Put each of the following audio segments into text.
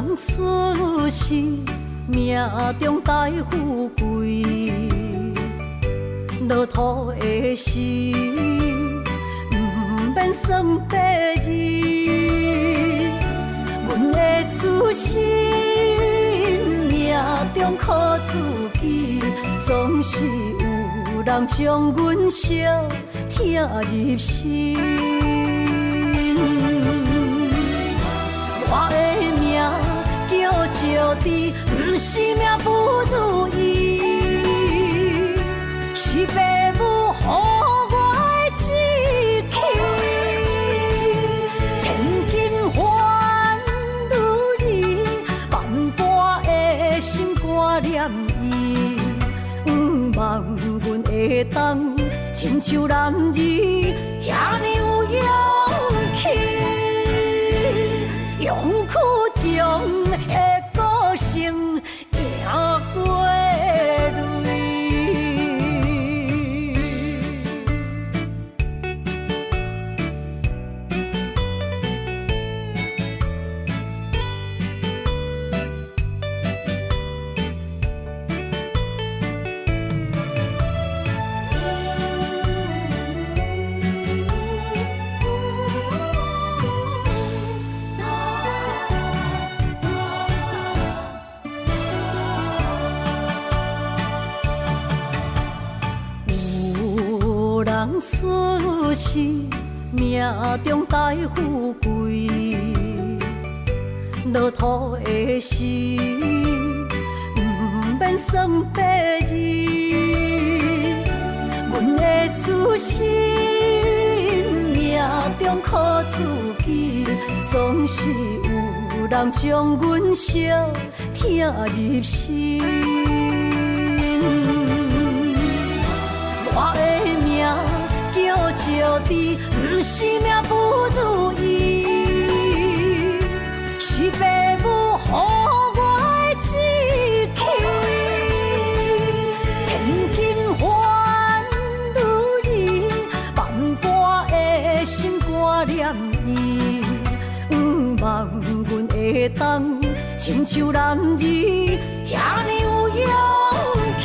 人出世，命中带富贵，落土的时，不免算白字。阮的出身，命中靠自己，总是有人将阮惜听入心。我的命叫石地，不是命不如意，是父母予我的志气。千金换如意，万般的心挂念伊，望阮会当亲像男儿遐尼有勇气。勇气中的个性赢过泪。出世，命中带富贵，落土的时，不免算白字。阮的出身，命中靠自己，总是有人将阮惜听入心。我的命叫石地，不是命不如意，是父母予我的志气。千金换如意，万般的心挂念伊，望阮会当亲像男儿遐尼有勇气。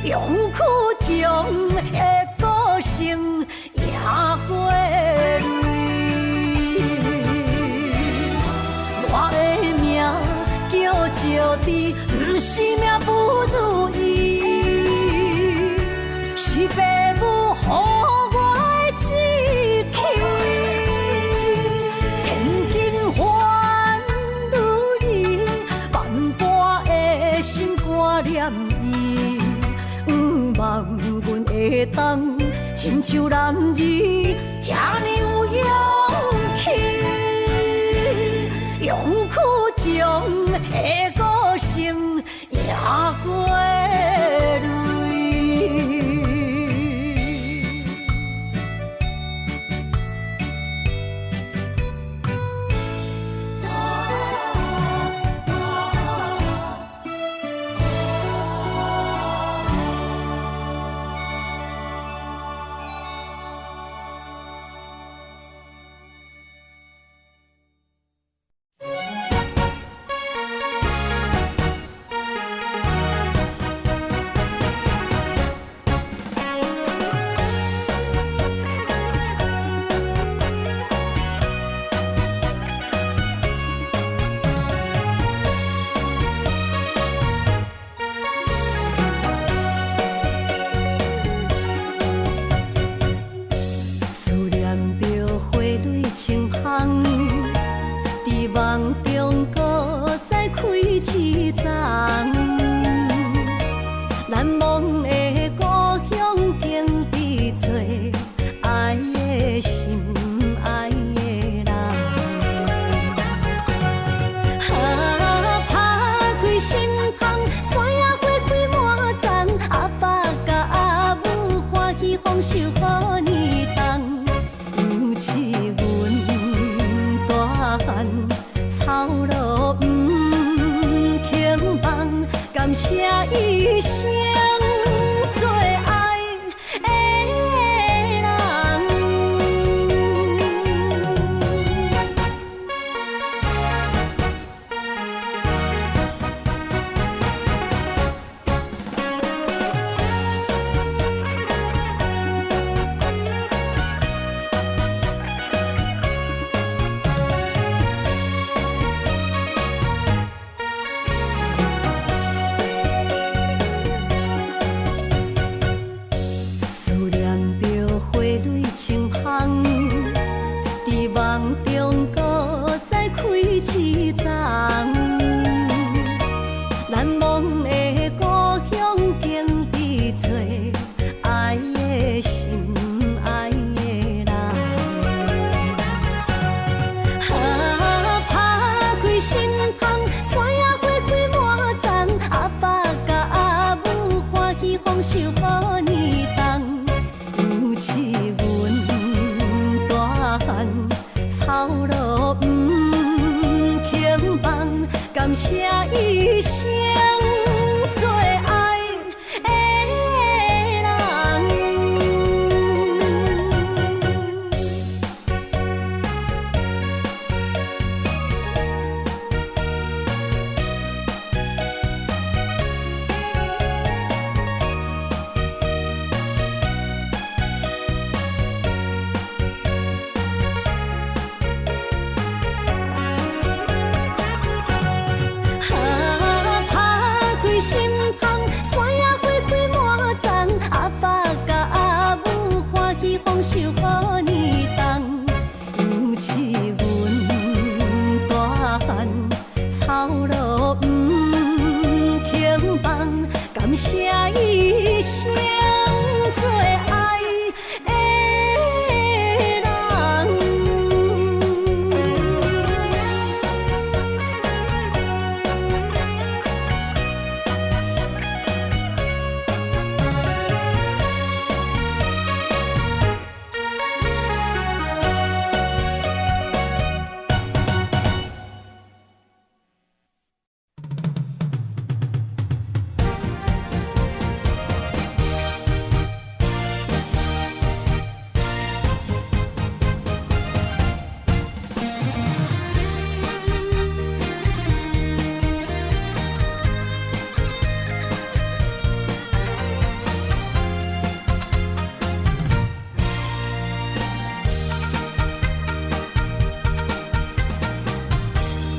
勇气中的个性赢过泪。我的命叫石地，不是命不如意，是父母予我的志气。千金换如意，万般的心挂念伊。望阮会当亲像男儿遐尼有勇气，勇气中的个性赢过泪。梦中搁再开一丛，难忘的故乡经历做爱的心，爱的人。打开心窗，山野花开满丛，阿爸甲阿母欢喜丰收好年冬，犹是阮大汉草路不轻放，感谢一生做爱的人。心窗，山野花开满丛，阿爸甲阿母欢喜丰收好年冬，犹是阮大汉草路不轻放，感谢一生做爱的人。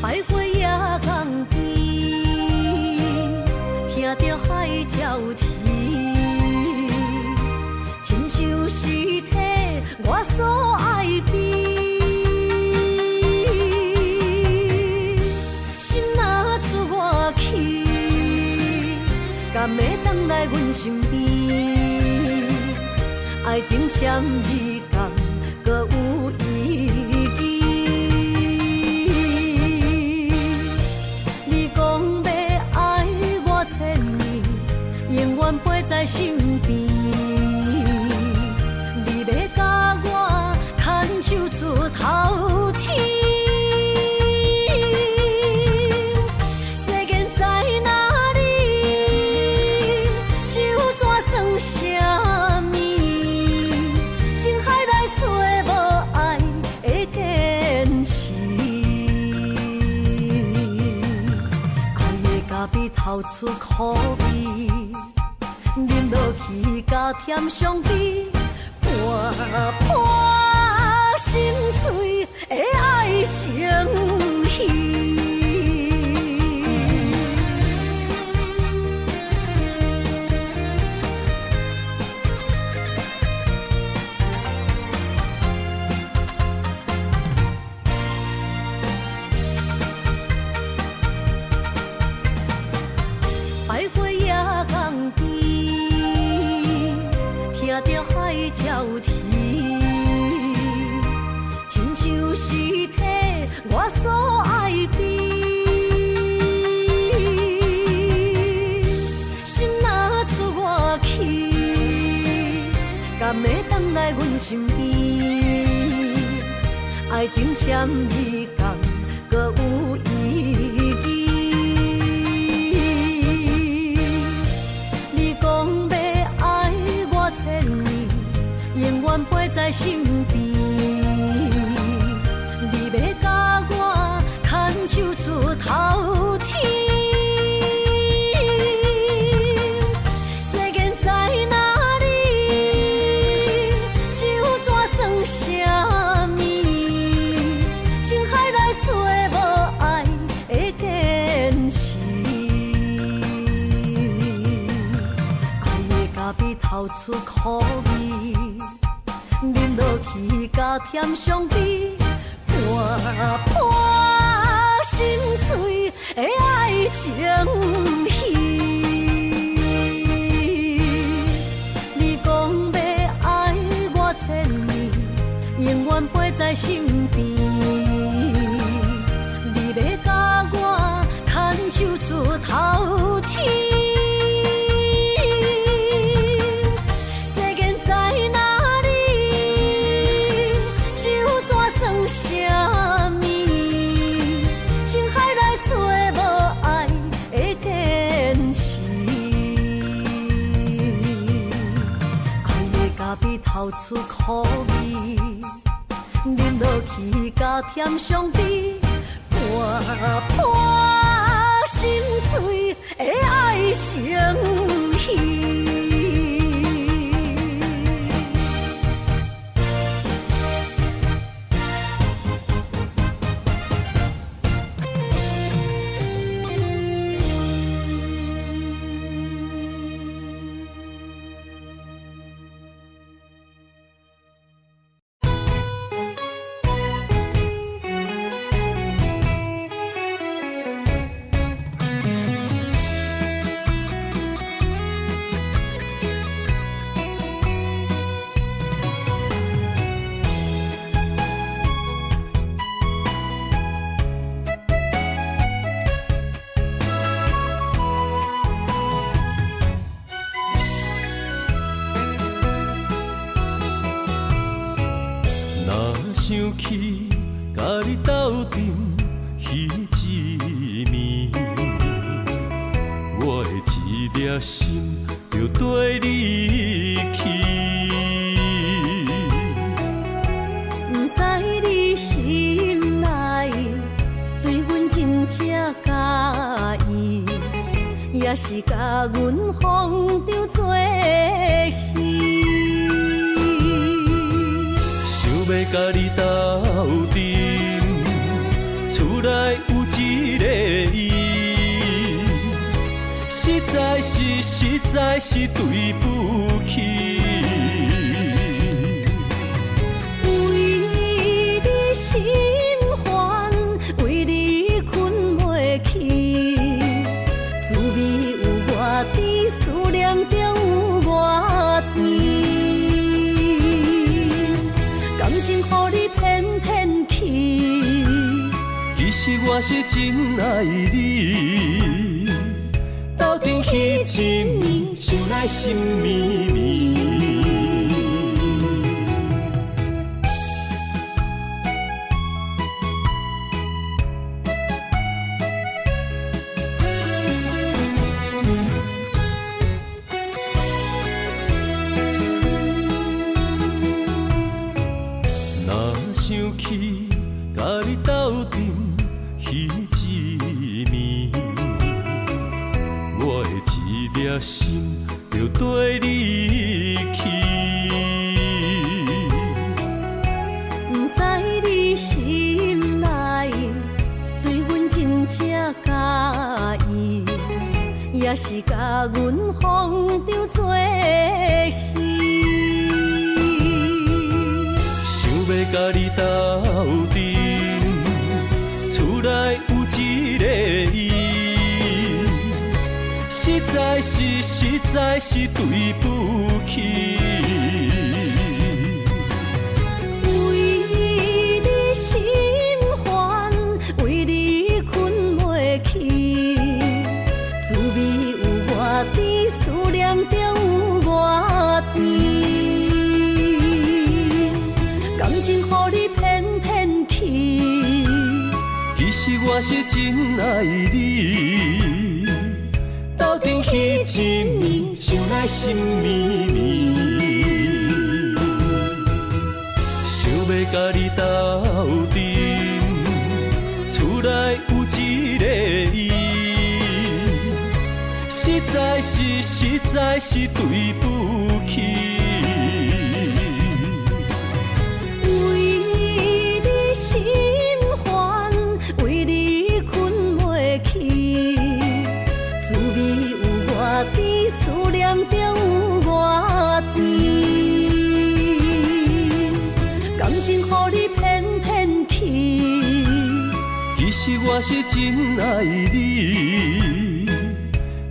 百花夜港边，听着海鸟啼，亲像是体我所爱的。心若出我去，敢会回来阮身边？爱情签字间，搁有意义。永远陪在身边，你要甲我牵手出头天。世间在哪里，就怎算什么？情海内找无爱的坚持，爱的咖啡透出苦味。饮落去，甲甜相比，伴伴心碎的爱情戏。百花夜港边，听着海鸟啼，亲像是体我所爱的。心若出我去，敢会回来阮身边？爱情签字间，搁有意义。你讲要爱我千年，永远陪在身边。你要甲我牵手出头天。世间在哪里，就怎算什么？情海内找无爱的坚持。咖啡透出苦味，饮落去甲甜相比，伴添伤悲，伴伴心碎的爱情戏。想起甲你斗阵彼一暝，我的一粒心就跟你去。不知你心内对阮真正介意，也是甲阮放张做戏。要甲你斗阵，厝内有一个伊，实在是对不起。为你心烦，为你困袂去，滋味有外甜，思念就有外甜。其实我是真爱你，斗阵彼一暝，想来心绵绵。若想起甲你斗阵彼一暝，我的一粒心就跟你去。不知你心内对阮真正介意，也是甲阮放张做戏。想要甲你斗阵，厝内有一个伊，实在是对不起。为你心烦，为你困袂去，滋味有外甜，思念就有外甜。感情予你骗骗去，其实我是真爱你，斗阵彼一暝，想来心绵绵。想要甲你斗阵，厝内有一个伊，实在是对不起。为你心烦，为你困袂去，滋味有外甜，思念就有外甜。感情予你骗骗去，其实我是真爱你，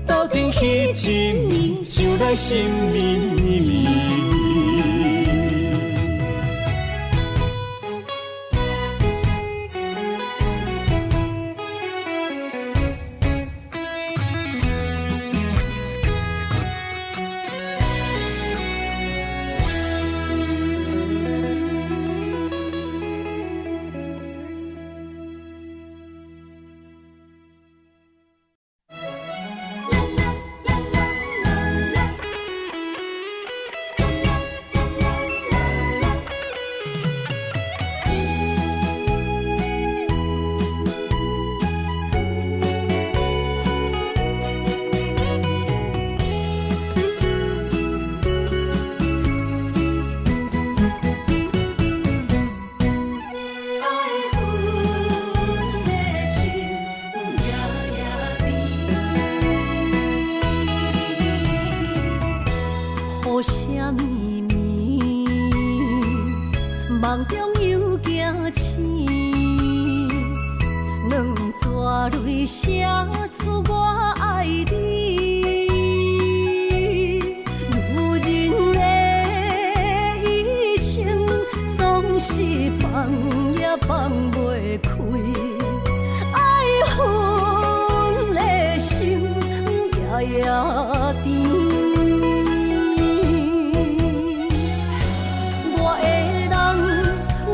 斗阵彼一暝，想来心绵绵。放袂开，爱恨的心夜夜甜。我的人，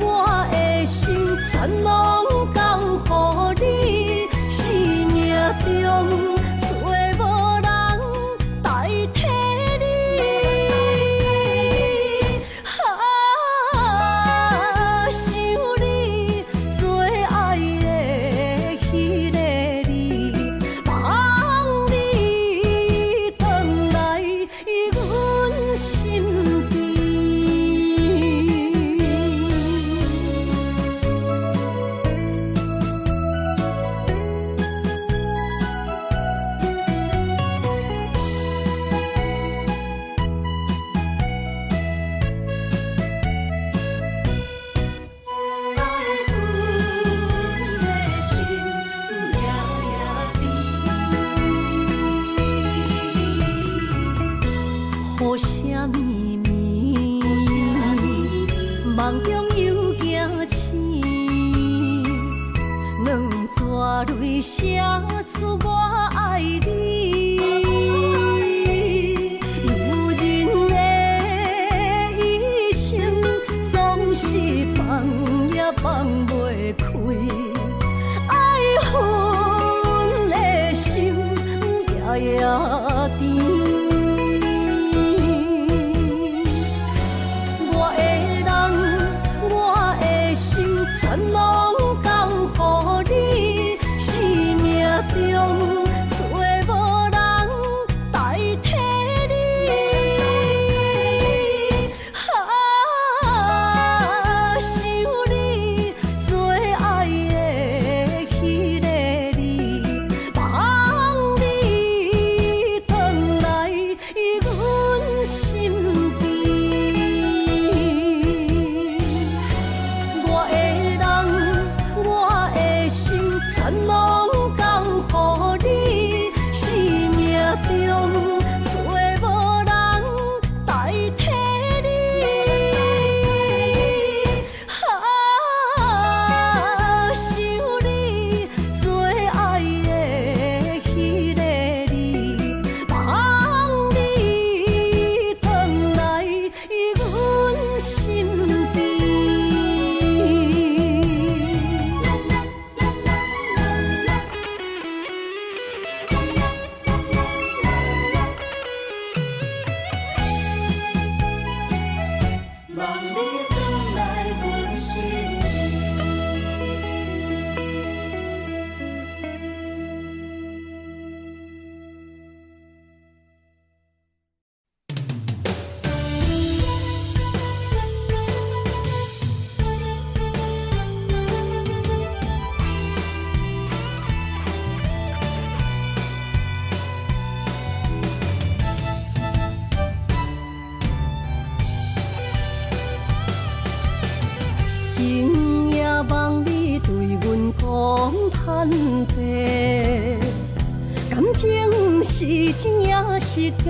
我的心，全拢交予你，生命中。雨声绵绵，梦中又惊醒，两纸泪写出我爱你。女人的一生总是放也放袂开，爱恨的心夜夜甜。全拢交予你，生命中找无人代替你。想你做爱的迄个你，望你回来阮身边。我的心全拢交予你，生命中找无人代替你。想你做爱的迄个你，望你回来阮身边。今夜望你对阮讲坦白，感情是真也是假？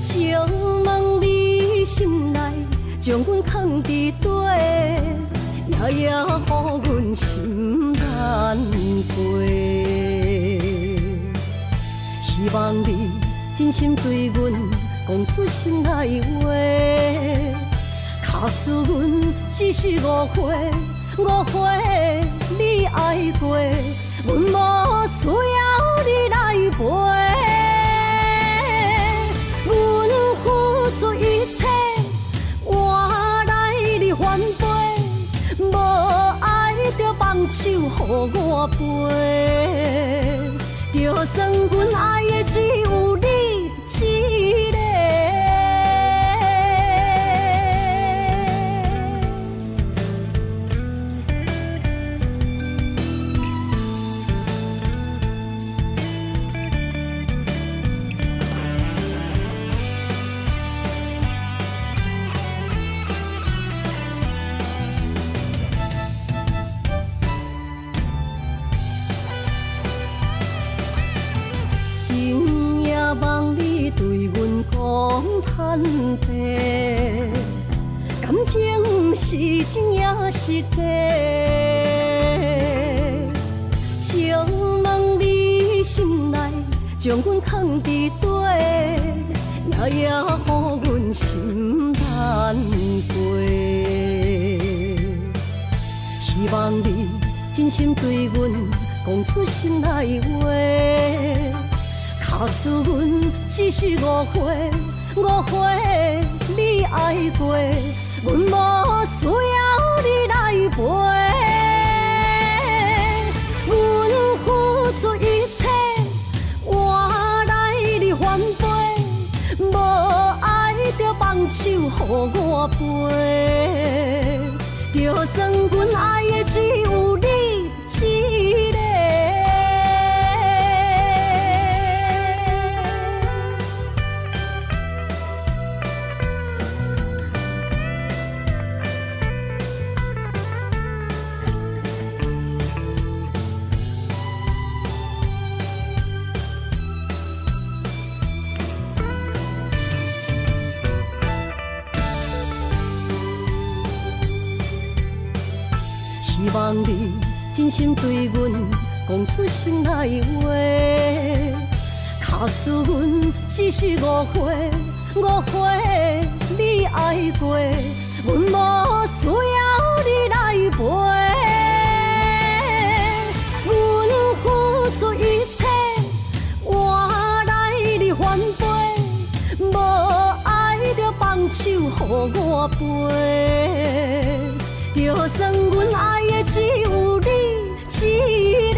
请问你心内将阮藏伫底，夜夜予阮心难过。希望你真心对阮讲出心内话。假使阮只是误会，你爱过，阮无需要你来陪。阮付出一切，换来你反背，无爱就放手予我飞。就算阮爱的只有你一个。今夜望你对阮讲坦白，感情是真也是假？请问你心内将阮藏伫底，夜夜予阮心难过。希望你真心对阮讲出心内话，假使阮只是误会，误会你爱过，阮无需要你来陪。阮付出一切，换来你反背，无爱就放手予我飞。就算阮爱的只有你一个。希望你真心对阮讲出心内话，假使阮只是误会，误会你爱过，阮无需要你来陪。阮付出一切，换来你反背，无爱就放手予我飞。就算阮爱的只有你一个。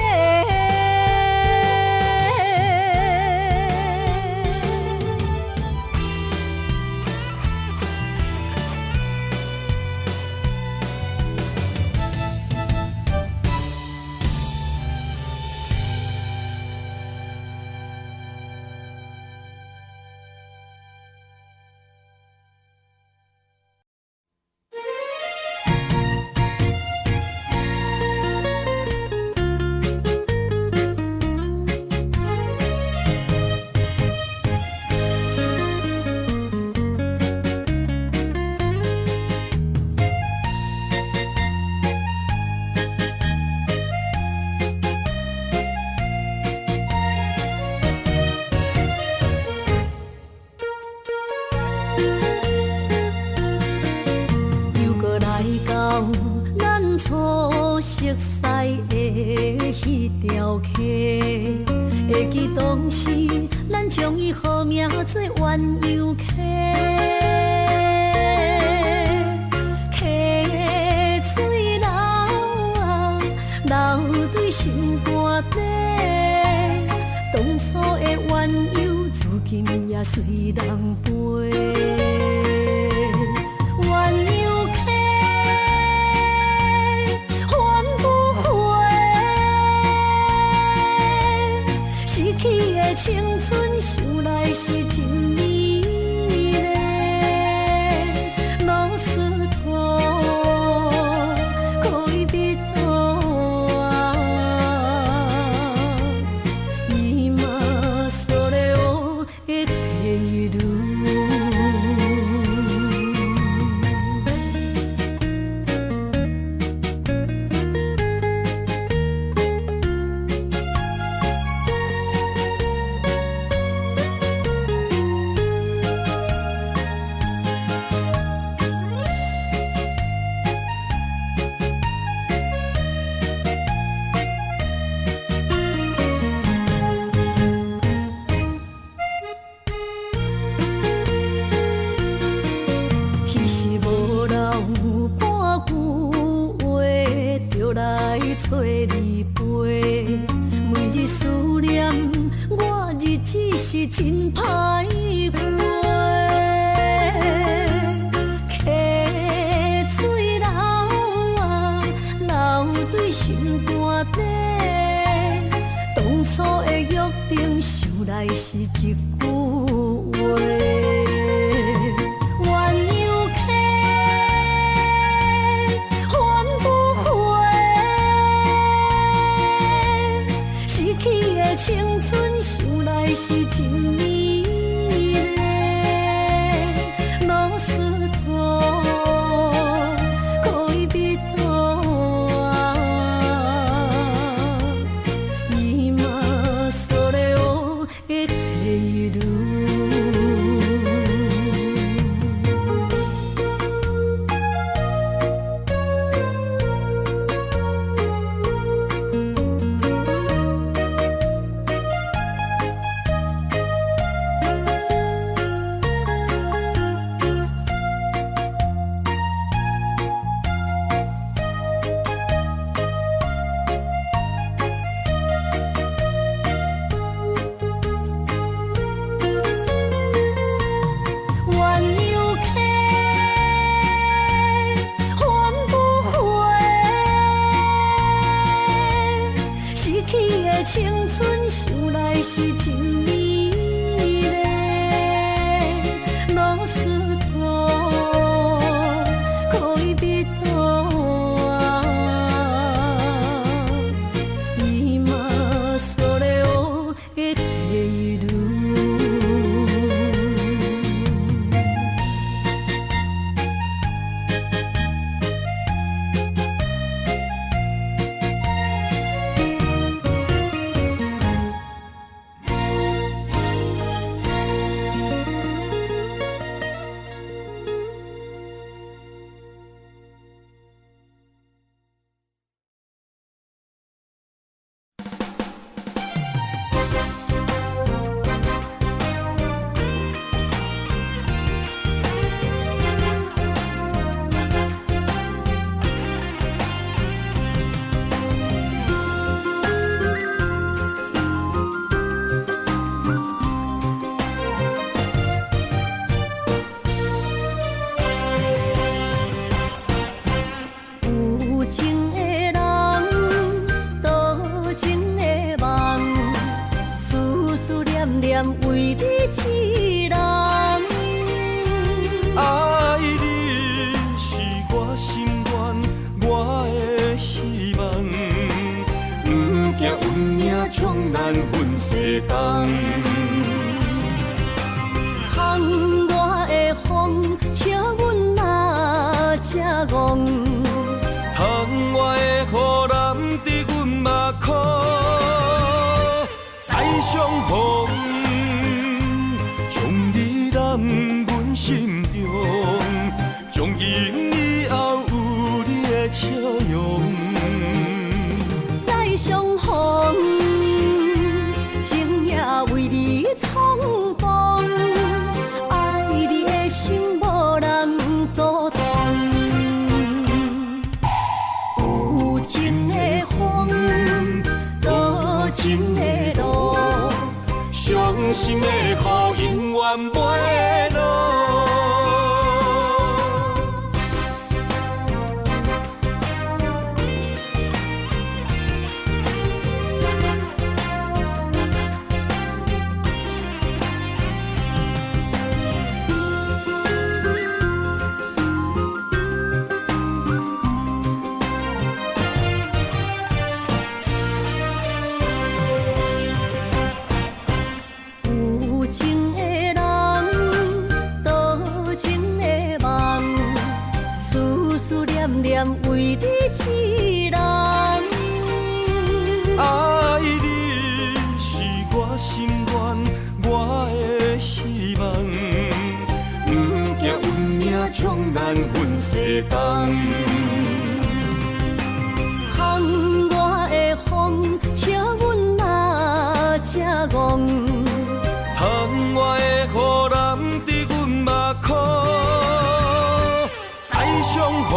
会记当时，咱将伊号名做鸳鸯溪，溪水流啊，流对心肝底。当初的鸳鸯，如今也随人飞。鸳鸯溪。失去的青春，想来是真美丽。老师大，可以别多啊，伊嘛所了的地路。找你陪，每日思念，我日子是真歹过。溪水流啊，流对心肝底。当初的约定，想来是一句话。青春想来是真美丽，老师大，青春想来是真美丽，老师徒可以比讨今それを得ている为你痴人，爱你是我心愿，我的希望。不惊运命冲咱分世东，风我的风，笑阮哪只戆？窗外的雨淋伫阮目眶，再相逢。将你揽阮心中，从今以后有你的笑容。再相逢，情也为你冲动，爱你的心无人阻挡。有情的风，多情的路。伤心的雨永远袂落。为你痴人，爱你是我心愿，我的希望。不惊运命冲咱分世东，风我的风，笑阮哪只戆？窗外的雨淋伫阮目眶，再相逢。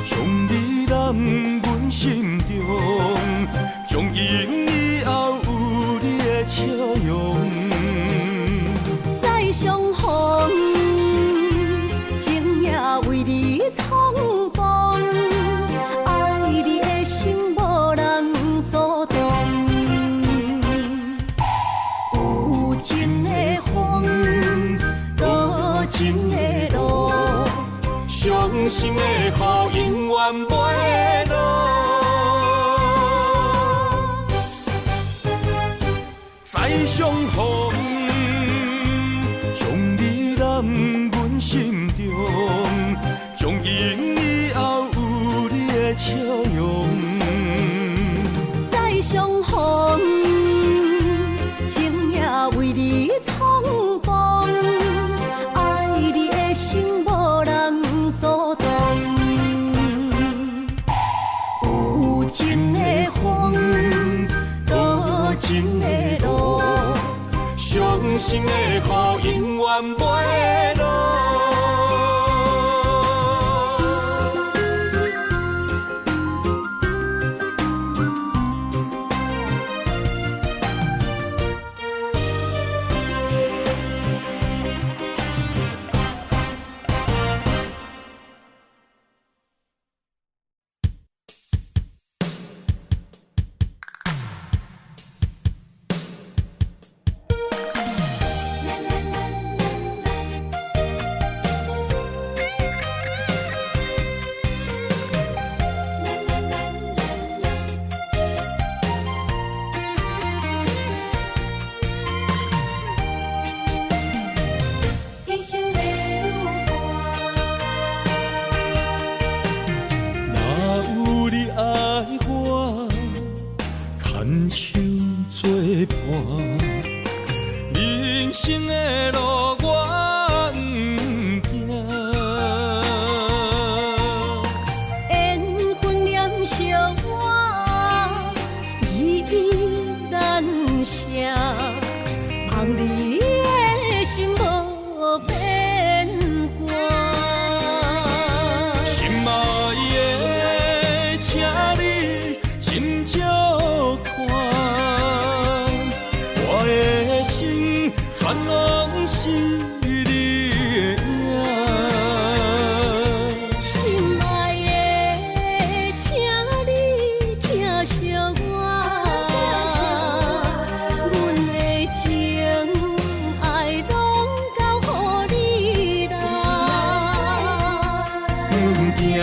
将你揽阮心中，从今以后有你的笑容。再相逢，情也为你冲动，爱你的心无人阻挡。有情的风，多情的路。伤心的雨永远袂落，再相逢，将你揽阮心中，从今以后有你的笑容。再相逢，情也为你冲动，爱你的心无人阻挡。有情的风，多情的路，伤心的雨永远袂落。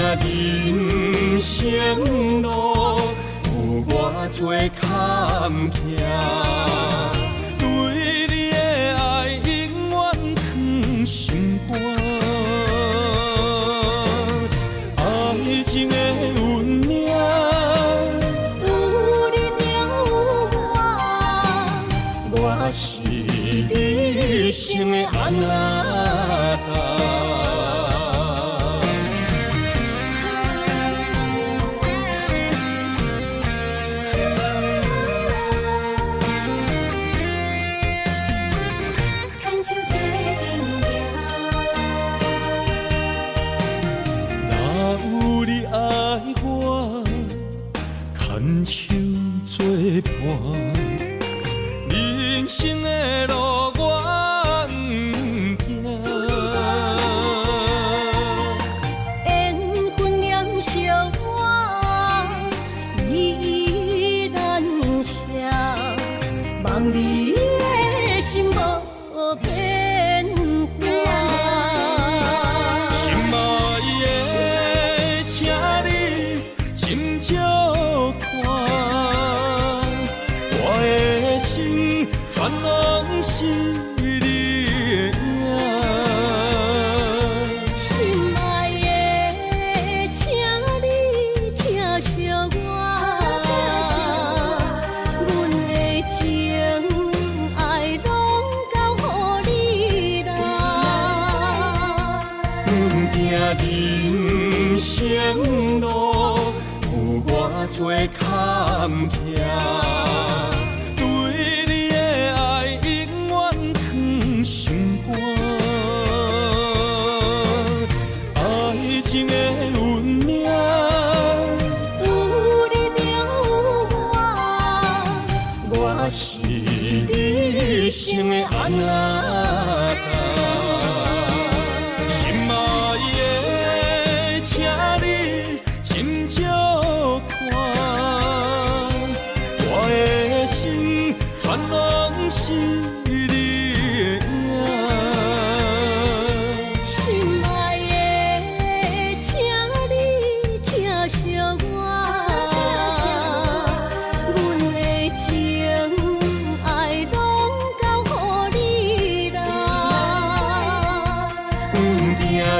人生路有偌多坎坷，对你的爱永远藏心肝。爱情的运命，有你了有我是你生的阿那达。牵手作伴，人生的路我不惊。缘分染烧我依然写，望你的心无变化。心爱的，请你斟酌。全拢是你的影，心爱的，请你疼惜我，阮的情爱拢交予你啦。行人生路有偌多坎坷。我是你生的阿那达，心爱的，请你斟酌看，我的心全拢是你的影。心爱的，请你疼惜我。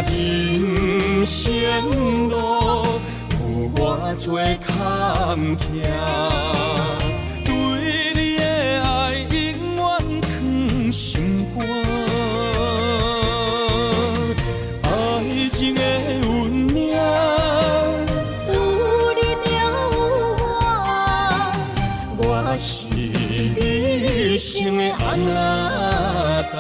人生路有偌多坎坷，对你的爱永远藏心肝。爱情的运命，有你了有我是你生的阿那达。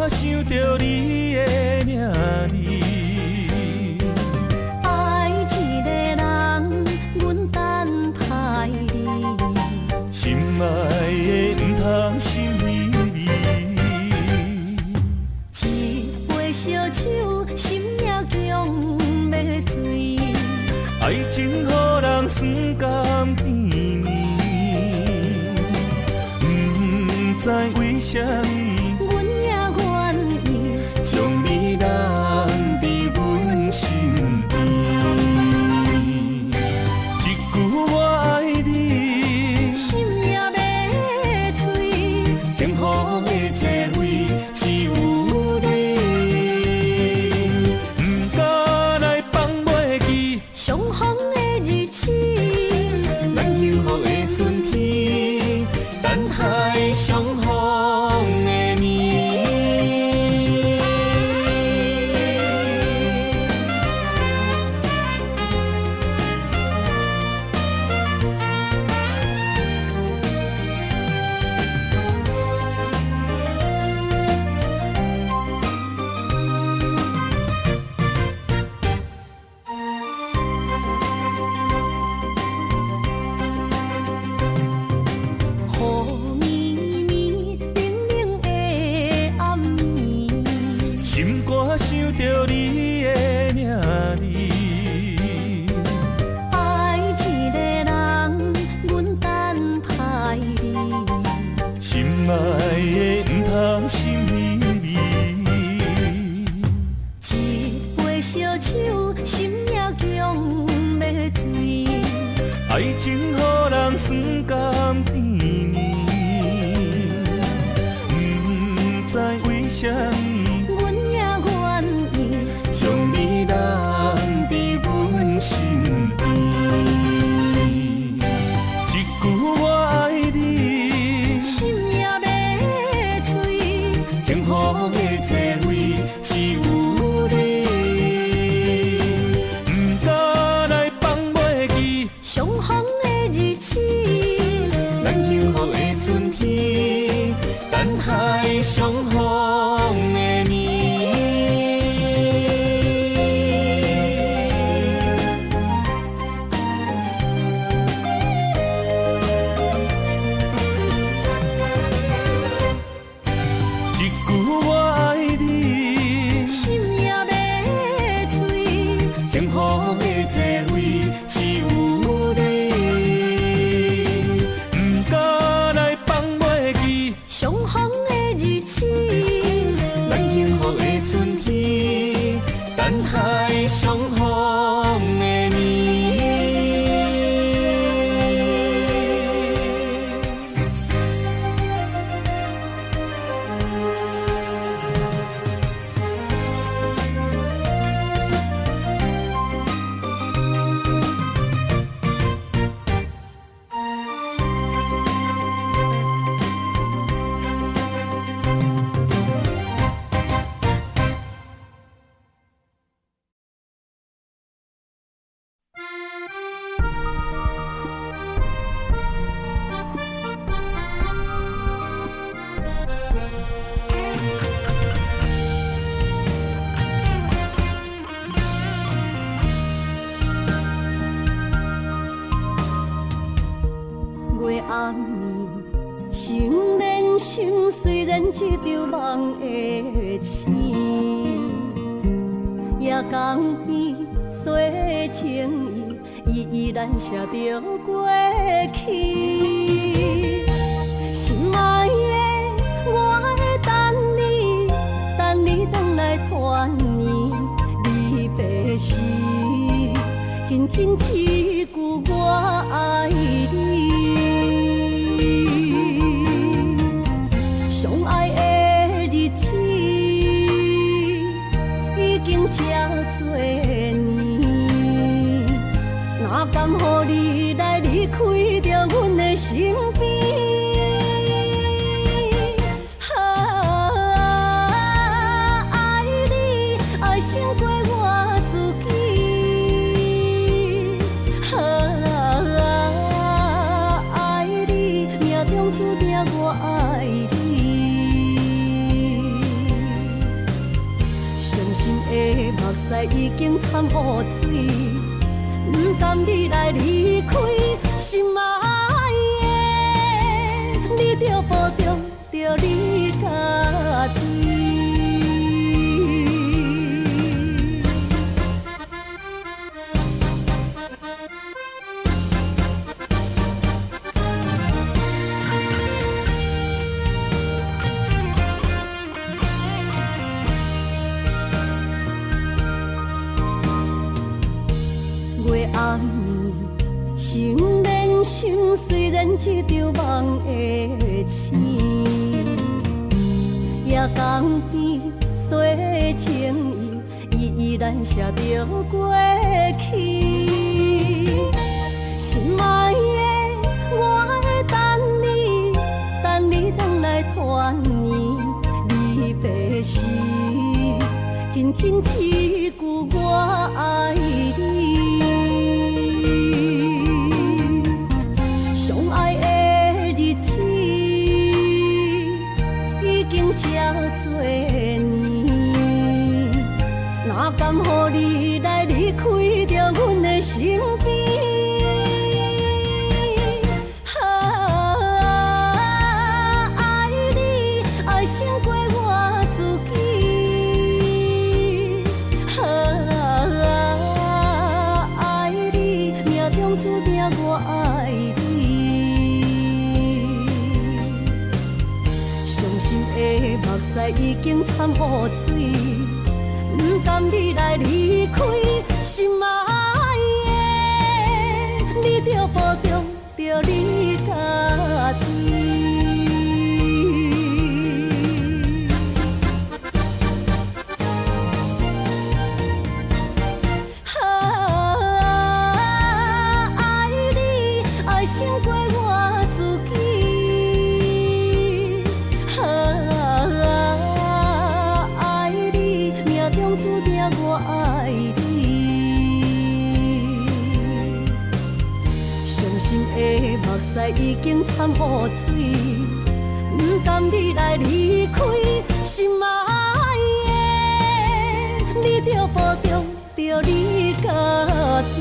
想着你的名字，爱一个人，阮等待你。心爱的，唔通心离。一杯烧酒，心也强要醉。爱情予人酸甘甜蜜，唔知为什么。将你留伫阮身边，一句我爱你，心也要醉，幸福的座位只有你，不敢来放袂记相逢的日子，咱幸福的春天，等待相逢。着你的名字。爱一个人，阮等待你。心爱的唔通心稀微，一杯烧酒，心也强要醉。爱情予人酸甘甜蜜，唔知为什么，阮也愿意将你揽伫阮身边。一句我爱你，心也要醉。幸福的座位只有你，唔敢来放袂记。相逢的日子，咱幸福的春天，等待相逢的你。一句我爱你，心也要醉。幸福的座位只有你，唔敢来放袂记。相逢的日子，咱幸福的春天，等待相逢的你。月暗暝，心连心，虽然一场梦的醒，夜江边洗情意，依然写着过去。心爱的，我会等你，等你回来团圆，离别时，轻轻一句我爱你。相爱的日子已经这多年，哪甘乎你来离开着阮的身边？爱你爱胜过我自己，爱你命中注定我爱你。伤心的目屎已经惨乌水，不甘你来离开，心爱的，你着保重着你家己。月暗暝，心连心，虽然一场梦的醒，夜江边洗情意，依然写着过去。心爱的，我会等你，等你回来团圆，离别时，轻轻一句我爱你。相爱的日子已经这多年，哪甘乎你来离开着阮的身边？爱你爱胜过我自己，已经惨雨水，不甘你来离开，心爱的，你着保重着你家己。胜过我自己，爱你，命中注定我爱你。伤心的目屎已经惨雨水，不甘你来离开，心爱的，你着保重着你家己。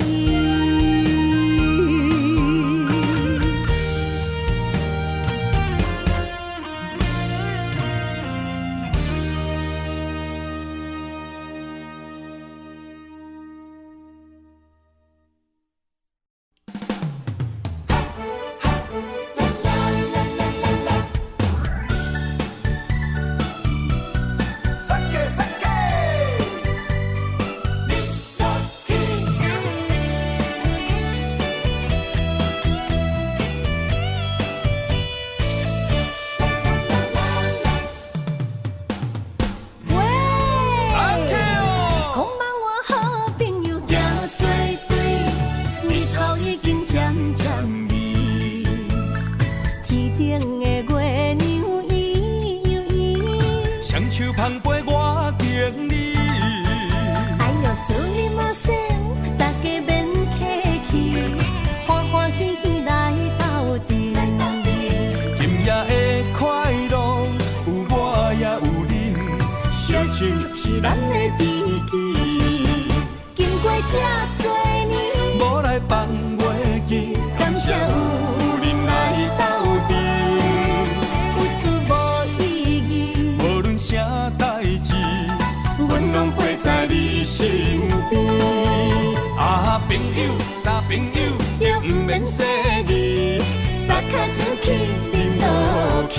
是咱的知己，经过这多年，无来放袂记，感谢有人来斗阵，有出无意义，无论啥代志，阮拢陪在你身边。啊，朋友，大朋友，就不免说字，撒卡出去，忍落去。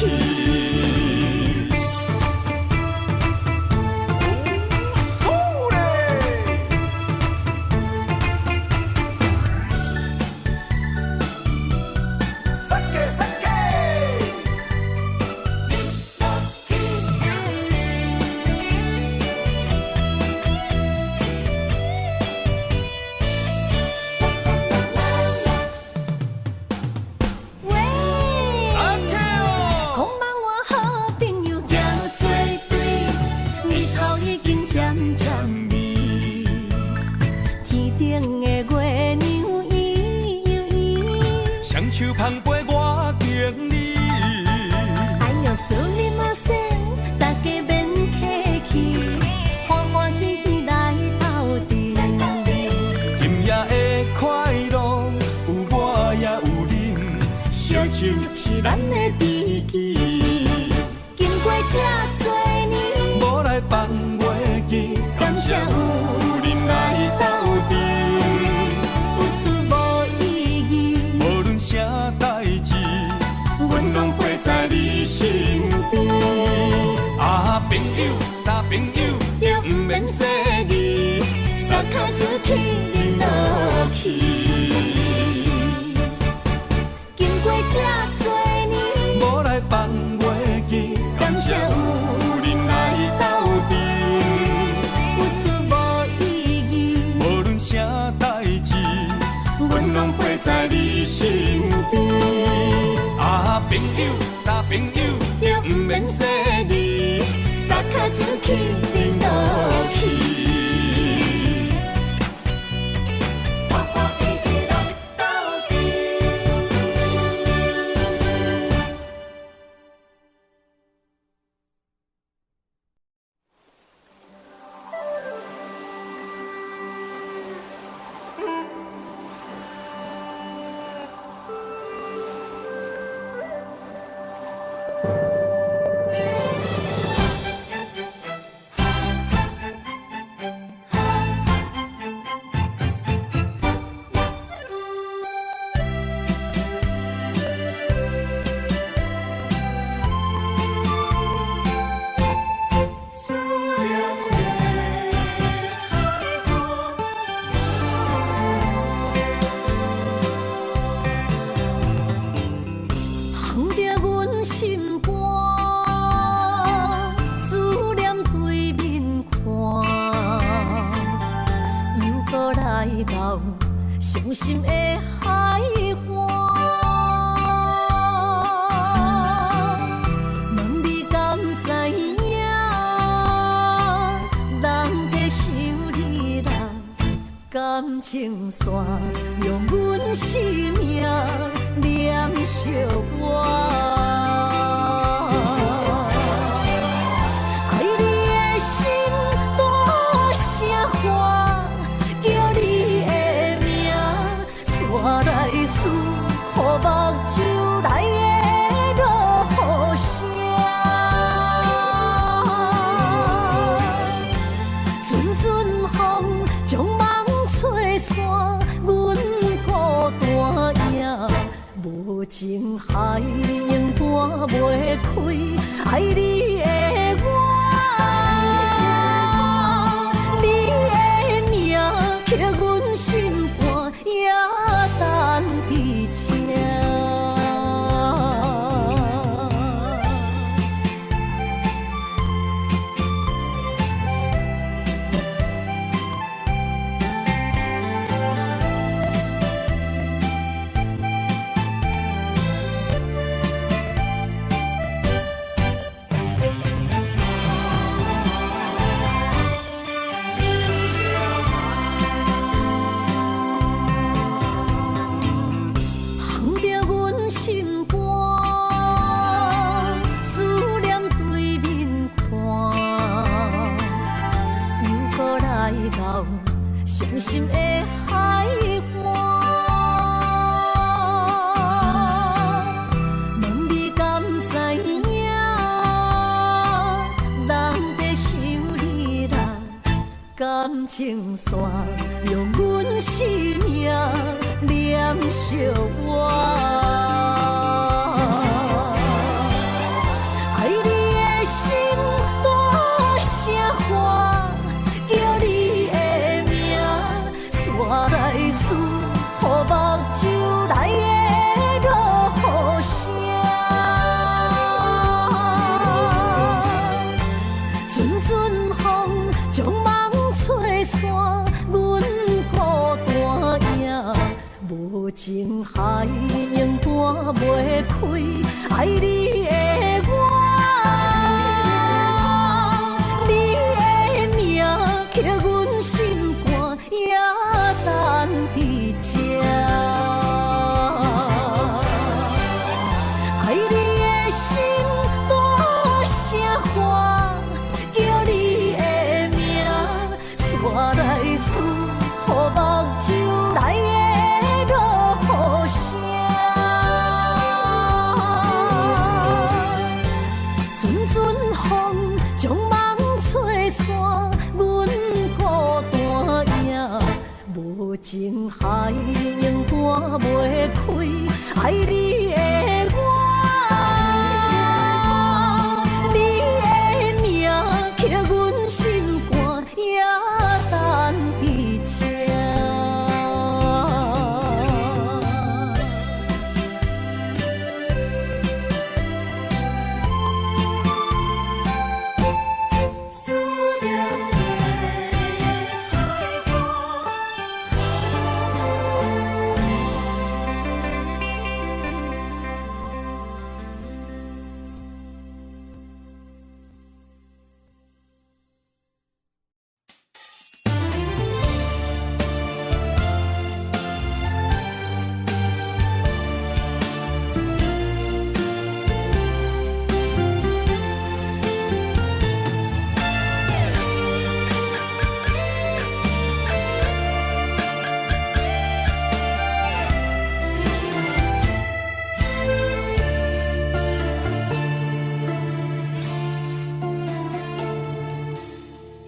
手捧杯我敬你，哎呦，思念无声，大家免客气，欢欢喜喜来斗阵。今夜的快乐有我也有你，烧酒是咱的知己，经过这多年，无来放袂记，感谢有人来斗阵。啥代志，阮拢陪在你身边。啊，朋友，大朋友，就不免说字，撒卡出去，忍落去。经过这多年，无来放袂记，感谢有人来斗阵，有出无意义，无论啥代志，阮拢陪在你身边。啊，朋友，大朋友，就不免说字，撒卡出去，忍落去。来到伤心的海岸，问你敢知影？人在想你人感情线，用阮生命念惜我。情海永断袂开，爱你的我，你的名刻阮心肝，也等伫这。伤心的海岸，问你敢知影？人在想你人感情线，用阮生命念惜我。爱你的心大声喊，叫你。我来思，予目睭内的落雨声，阵阵风将梦吹散，阮孤单影，无情海永断袂开，爱你的我，你的名刻阮心肝，也等伫这，爱你的心大声喊，叫你的名，煞来思，予目睭内的落雨声，阵阵风将梦吹散，阮孤单影。无情海永断袂开，爱你的我，你的名刻阮心肝，也等伫这。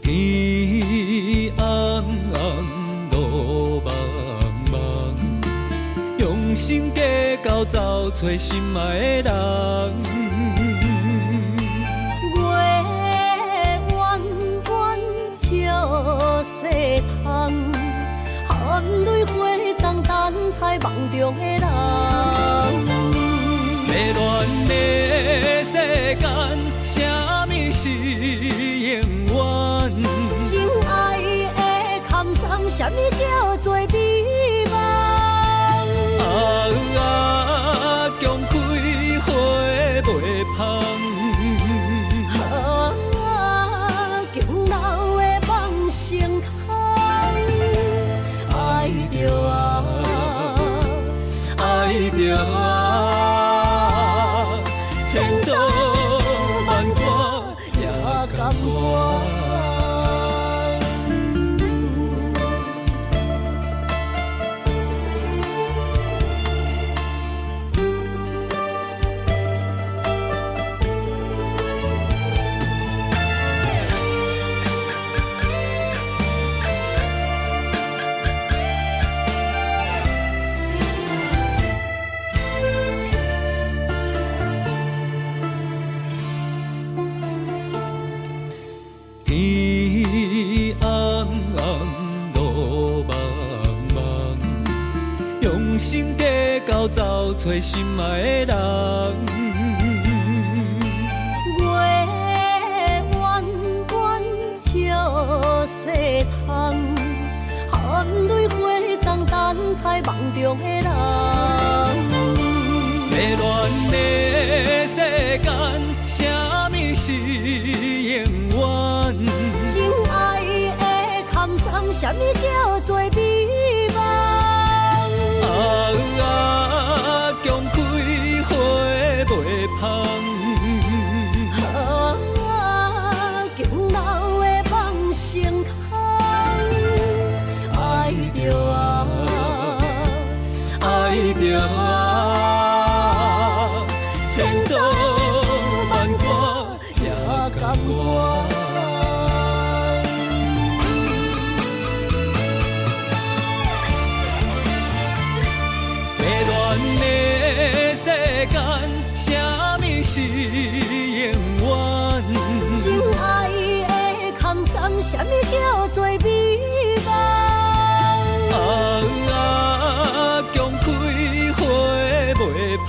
天红红，路茫茫，用心计较找找心爱的人。月圆圆照西窗，含泪花丛等待梦中的人。迷乱的世间，啥物是永远？心爱的坎站什么叫做美梦？强开花袂芳。强留的梦成空。爱着啊，爱着啊，千刀万剐也甘愿。天红红，路茫茫，用心计较找找心爱的人。月弯弯照西窗，含泪花丛等待梦中的人。迷乱的世间，什么是永远？情爱的坎藏，什么叫做美梦？强开花袂芳。强留的梦成空。爱着啊，爱着啊，千刀万剐也甘愿。的世间，什么是永远？情爱的坎藏，什么叫做美梦？强开花袂芳。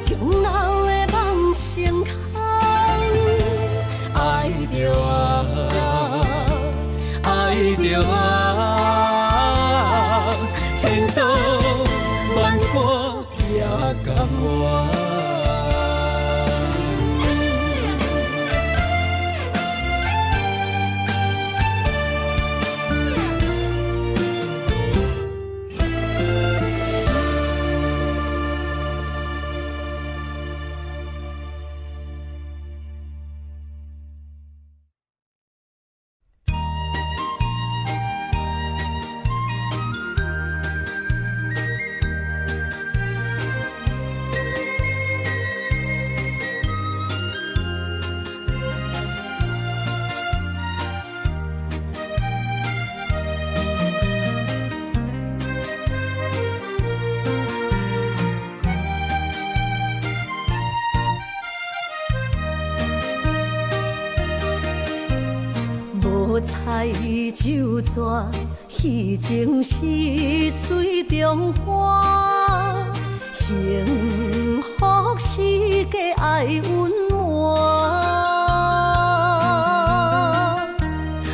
强留的梦成空。爱着啊，爱着啊，千刀万剐也甘愿。无彩就蛇，戏情是水中花。幸福是假爱温暖，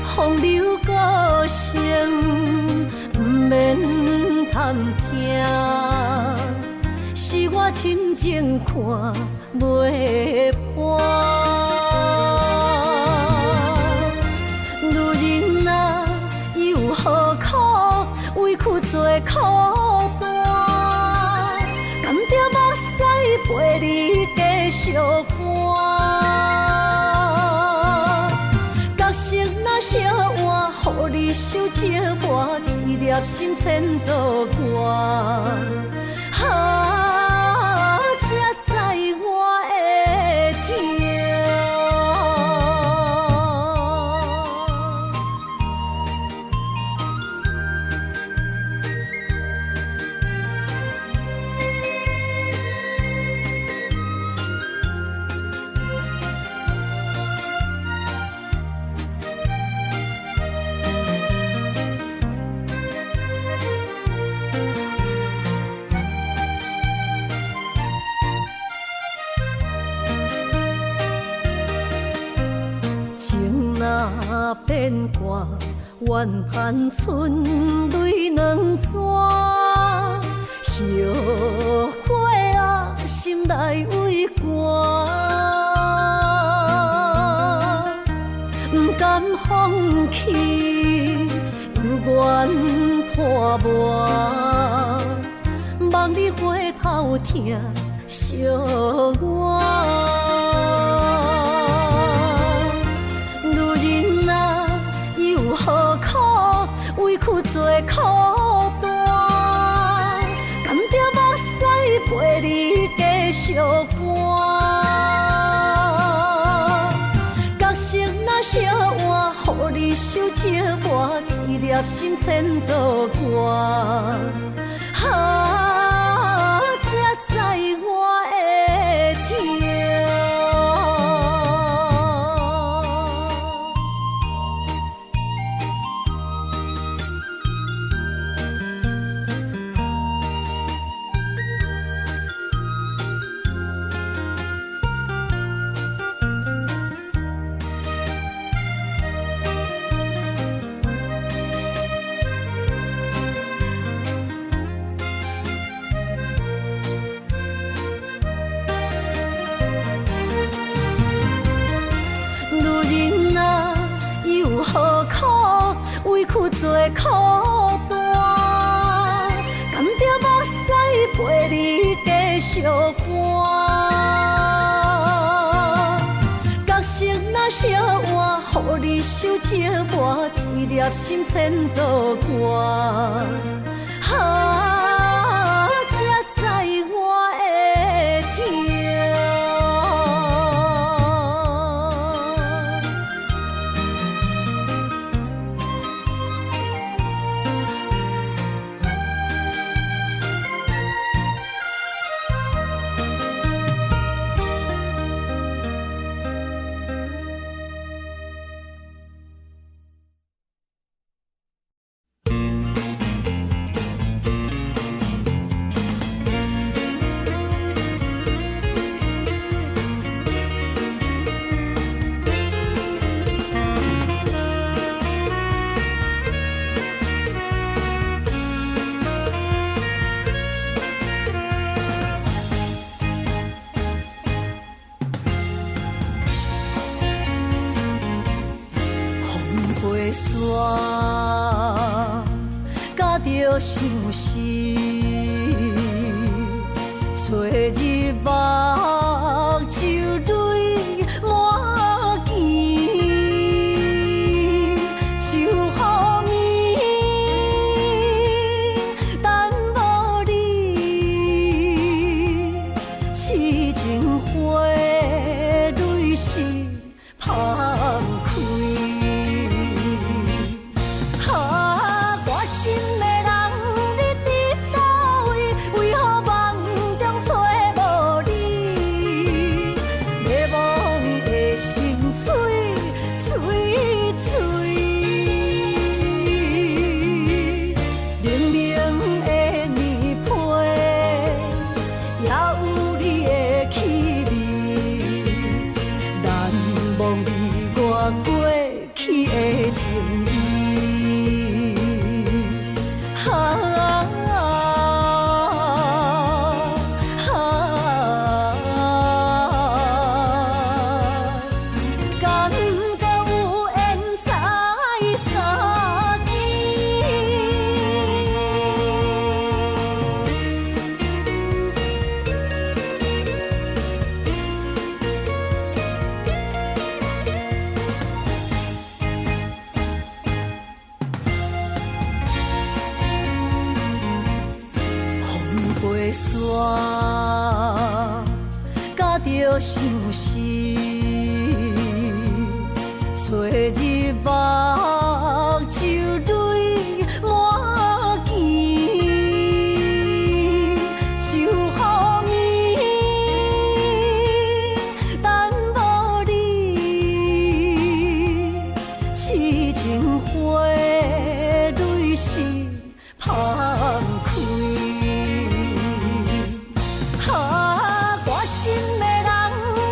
风流歌声不免贪听，是我深情看袂破。何苦委屈做苦担？甘着目屎陪你继续看。角色若烧换，予你受折磨，一粒心千度寒。才知我的痛。若变卦，怨叹春泪两逝。后悔啊，心内为寒，不甘放弃，犹原破磨。望你回头听惜我。女人啊，有何苦，委屈做苦担，甘蔗目屎陪你继续搬。角色若烧换，予你受折磨，一粒心千道寒。才知我的痛。委屈做苦担，甘蔗目屎陪你继续搬。角色若烧换，予你受折磨，一粒心千道寒。才知我的痛。花伞夹着相思，找日目就泪满肩，就予眠，等无你，痴情花蕊是芳开。花伞夹着相思，找日目就泪满肩，就予眠，等无你，痴情花蕊是芳开。心的人，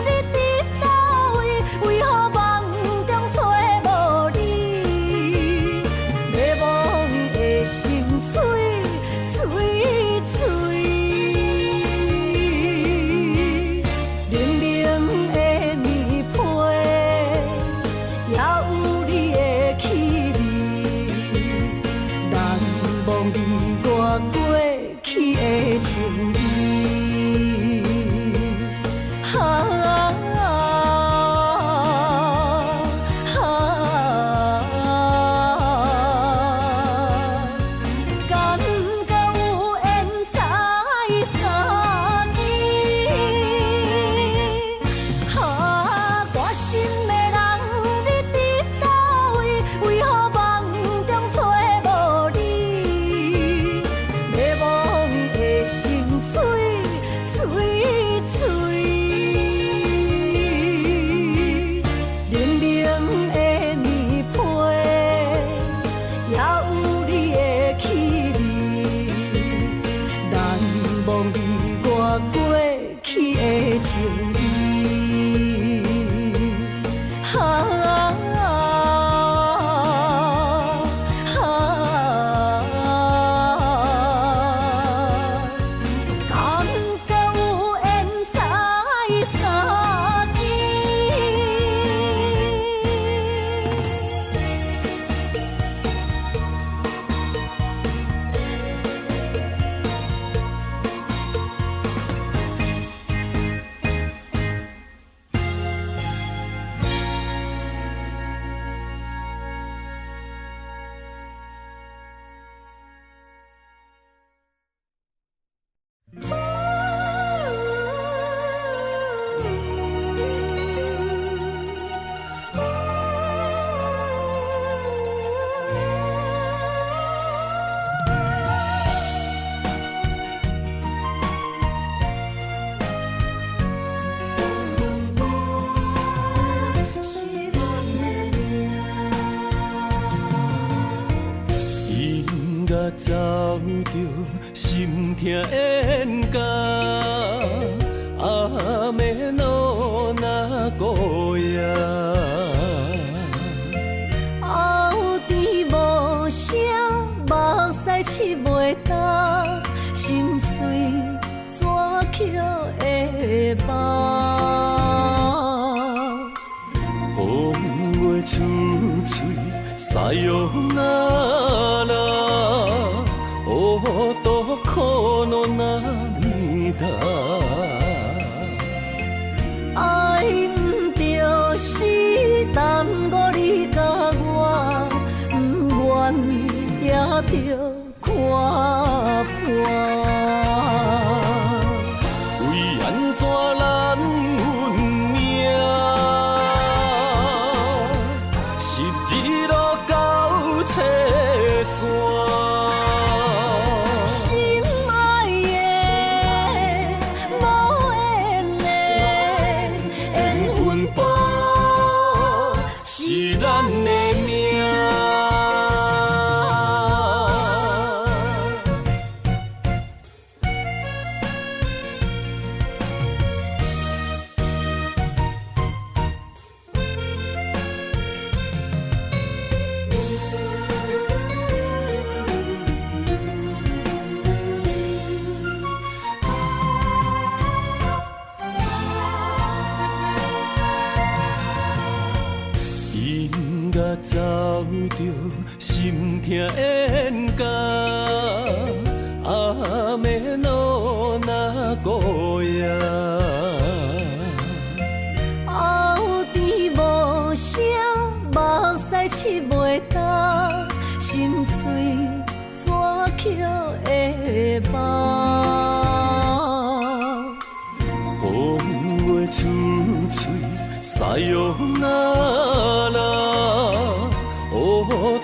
你伫倒位？为何梦中找无你？甲走着心痛冤家，暗暝路若孤夜。后甜无声，目屎拭袂干，心碎怎捡会放？风月处处塞哟那拉，哦，多苦恼那弥大。爱毋就是耽误你甲我，不愿也着看破。为安怎咱运命，十字路到车线。心爱的，无缘的，缘分簿是咱的命。因甲走着心痛冤家，暗暝路若孤夜。后甜无声，目屎拭袂干，心碎怎捡会放？风月处处塞哟那拉，哦，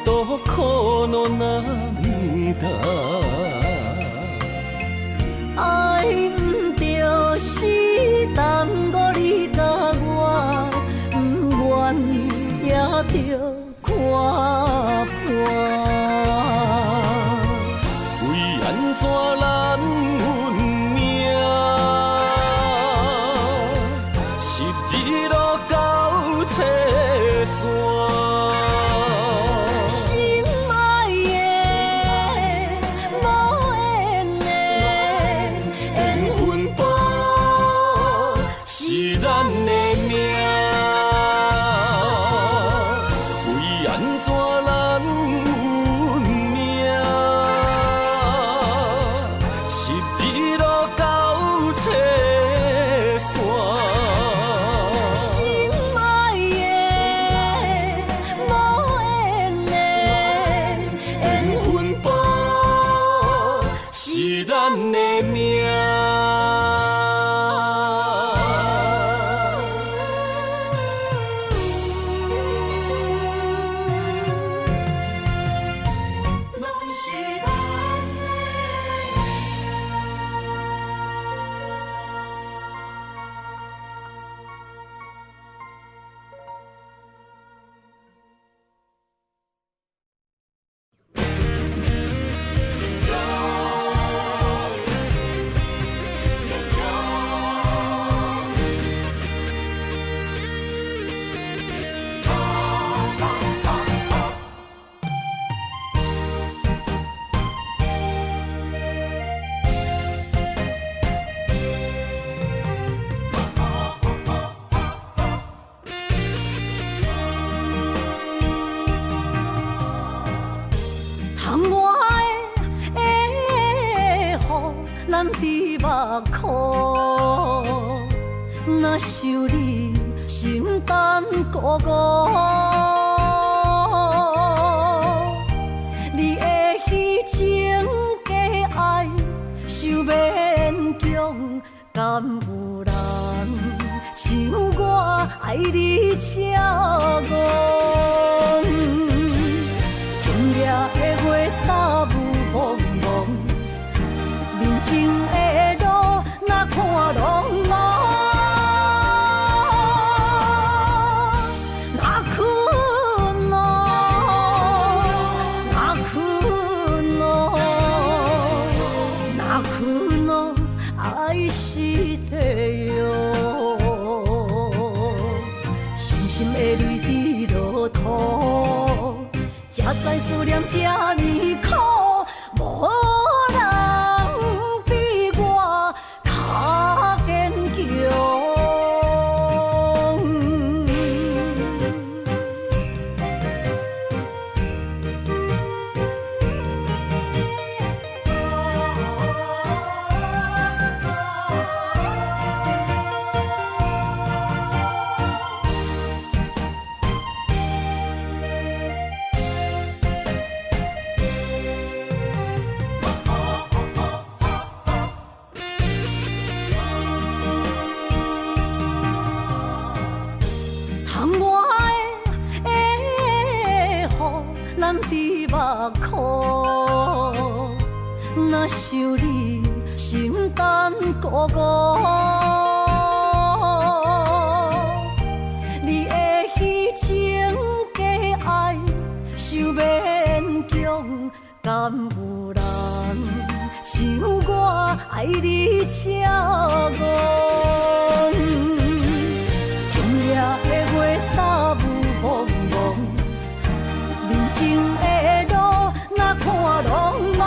多苦恼那弥大。爱毋就是耽误你甲我，不愿也着看破。为安怎咱运命，十字路到车线。心爱的，无缘的，缘分簿是咱的命，为安怎咱运命，十字路到车线。心爱的，无缘的，缘分簿是咱的命。窗外的雨，咱伫目眶，若想你，心肝孤孤。你的虚情假爱，受勉强，敢有人像我爱你这戆？今夜的月打雾蒙蒙，面前的路哪看拢茫，哪困咯，哪困咯。才知思念这呢苦，无人比我较坚强。若想你，心肝孤孤，你的虚情假爱，受勉强，敢有人像我爱你这戆？今夜的月打雾蒙蒙，面前的路哪看拢茫。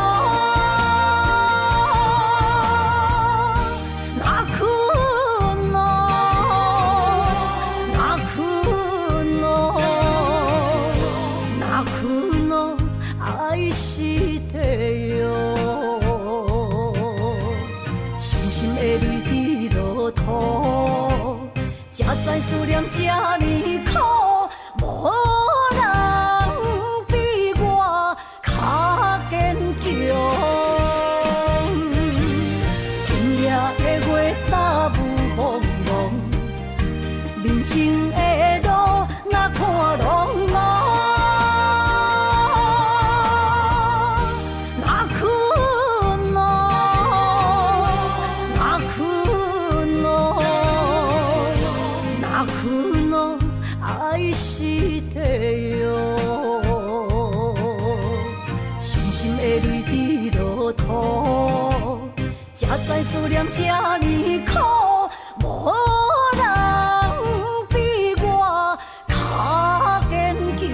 才知思念这呢苦，无人比我较坚强。今夜的月打雾蒙蒙，面前的路哪看拢茫。爱是地狱，伤心的泪滴落土，才知思念这呢苦，无人比我较坚强。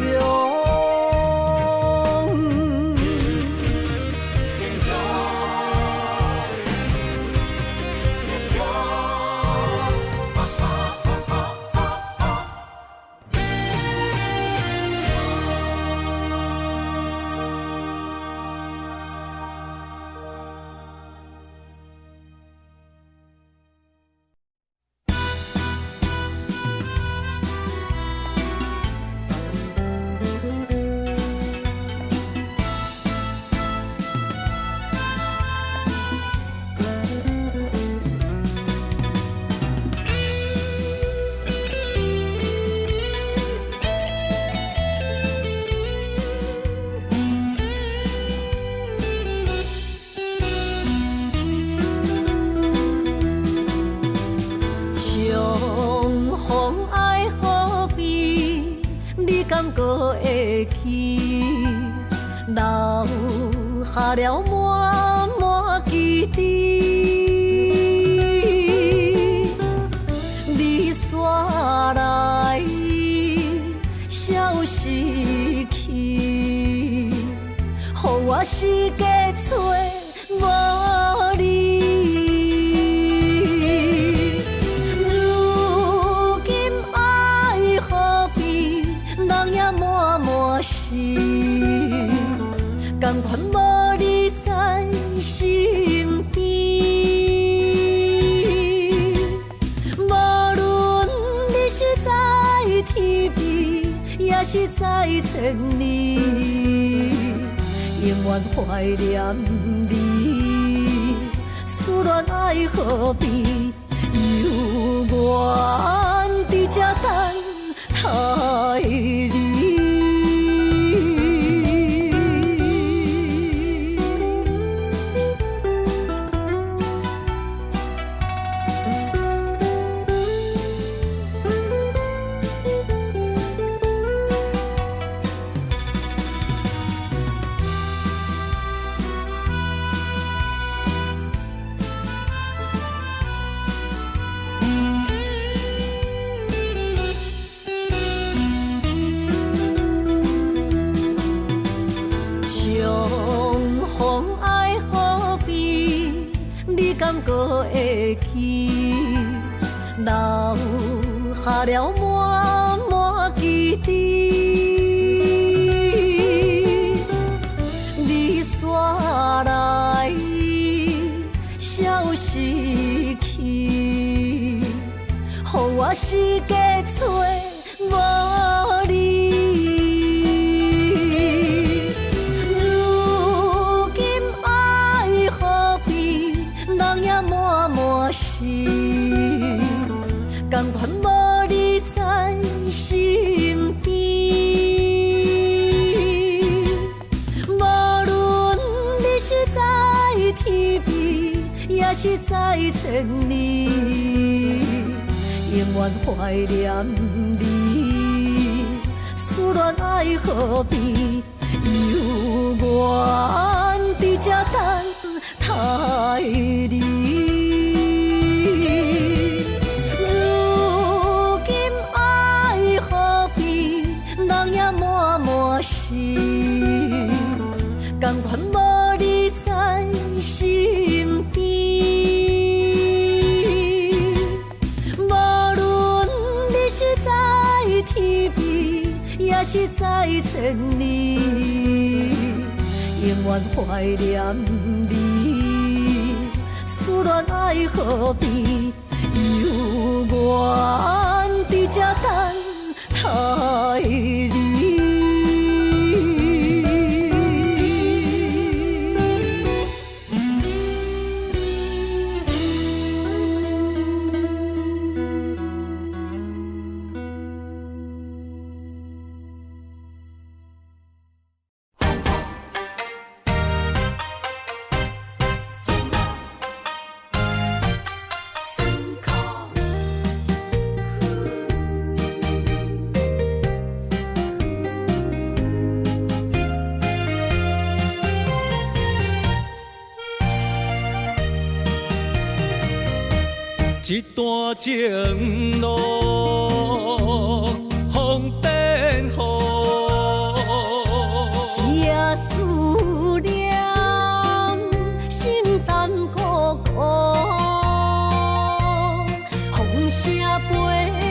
感觉会起，留下了满满记忆。你煞来消失去，予我世界找无你。是，甘愿无你在身边，无论你是在天边，也是在千里，永远怀念你，思念爱何必，犹原伫这等待你。搁会记，留下了满满记忆。你煞来消失去，予我世界找无你。如今爱何必，人也满满是，甘愿无你在身边。无论你是在天边，也是在千里，永远怀念你。思恋爱何必，犹原伫这等待你。如今爱何必，人也满满是，甘愿无你在身边。无论你是在天边，也是在千里，永远怀念你。思恋爱何必，犹原伫这等待你。一段情路，风变雨，一夜思念，心淡孤孤。风声陪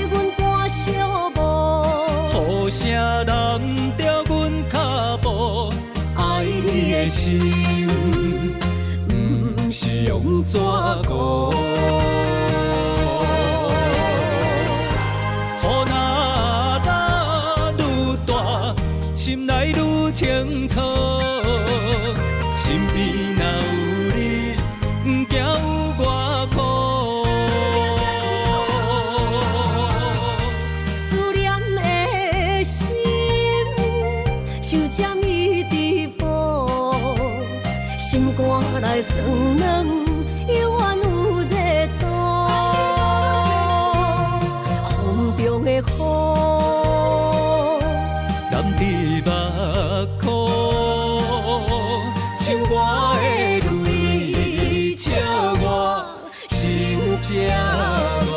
阮赶小步，雨声淋着阮脚步，爱你的心，不是用纸糊。心内愈清楚，身边若有你，不惊有我苦。思念的心，像这米伫煲，心肝内酸软，犹原有热度。风中的雨。目眶，像我的泪，笑我心这乱。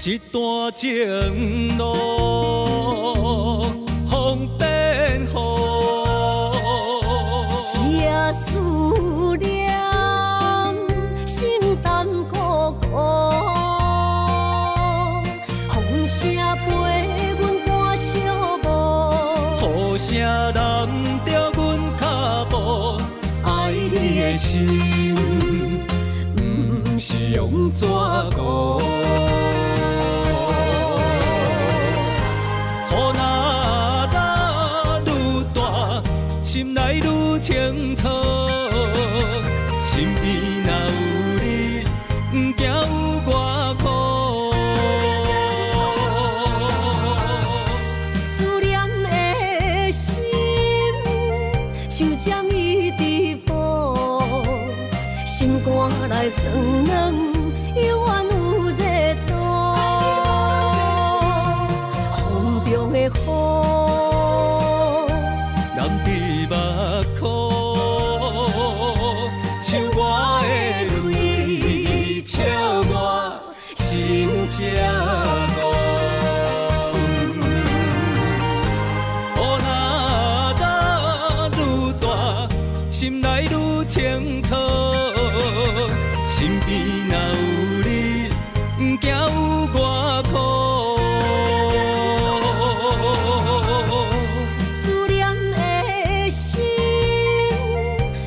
一段情路，风变雨，一夜思念，心淡孤孤。风声陪阮赶小步，雨声淋着阮脚步，爱你的心，不是用纸糊。心内愈清楚，身边若有你，不惊有我苦。思念的心，像这米伫煲，来算软，犹原有热度。风中的雨，人伫目眶，像我的泪，笑我心这戆。雨若落愈大，心内愈清楚。身边若有你，不惊有我苦。思念的心，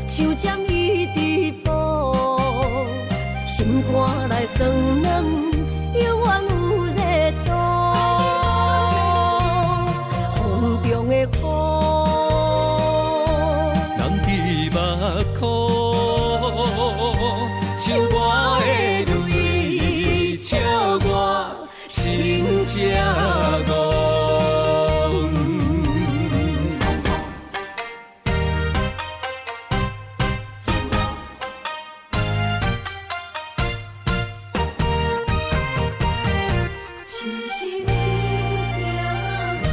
像将伊直播，心肝来算软，犹原有热度。风中的雨，人伫目眶，像我的泪，笑我心这戆。痴心有痛苦。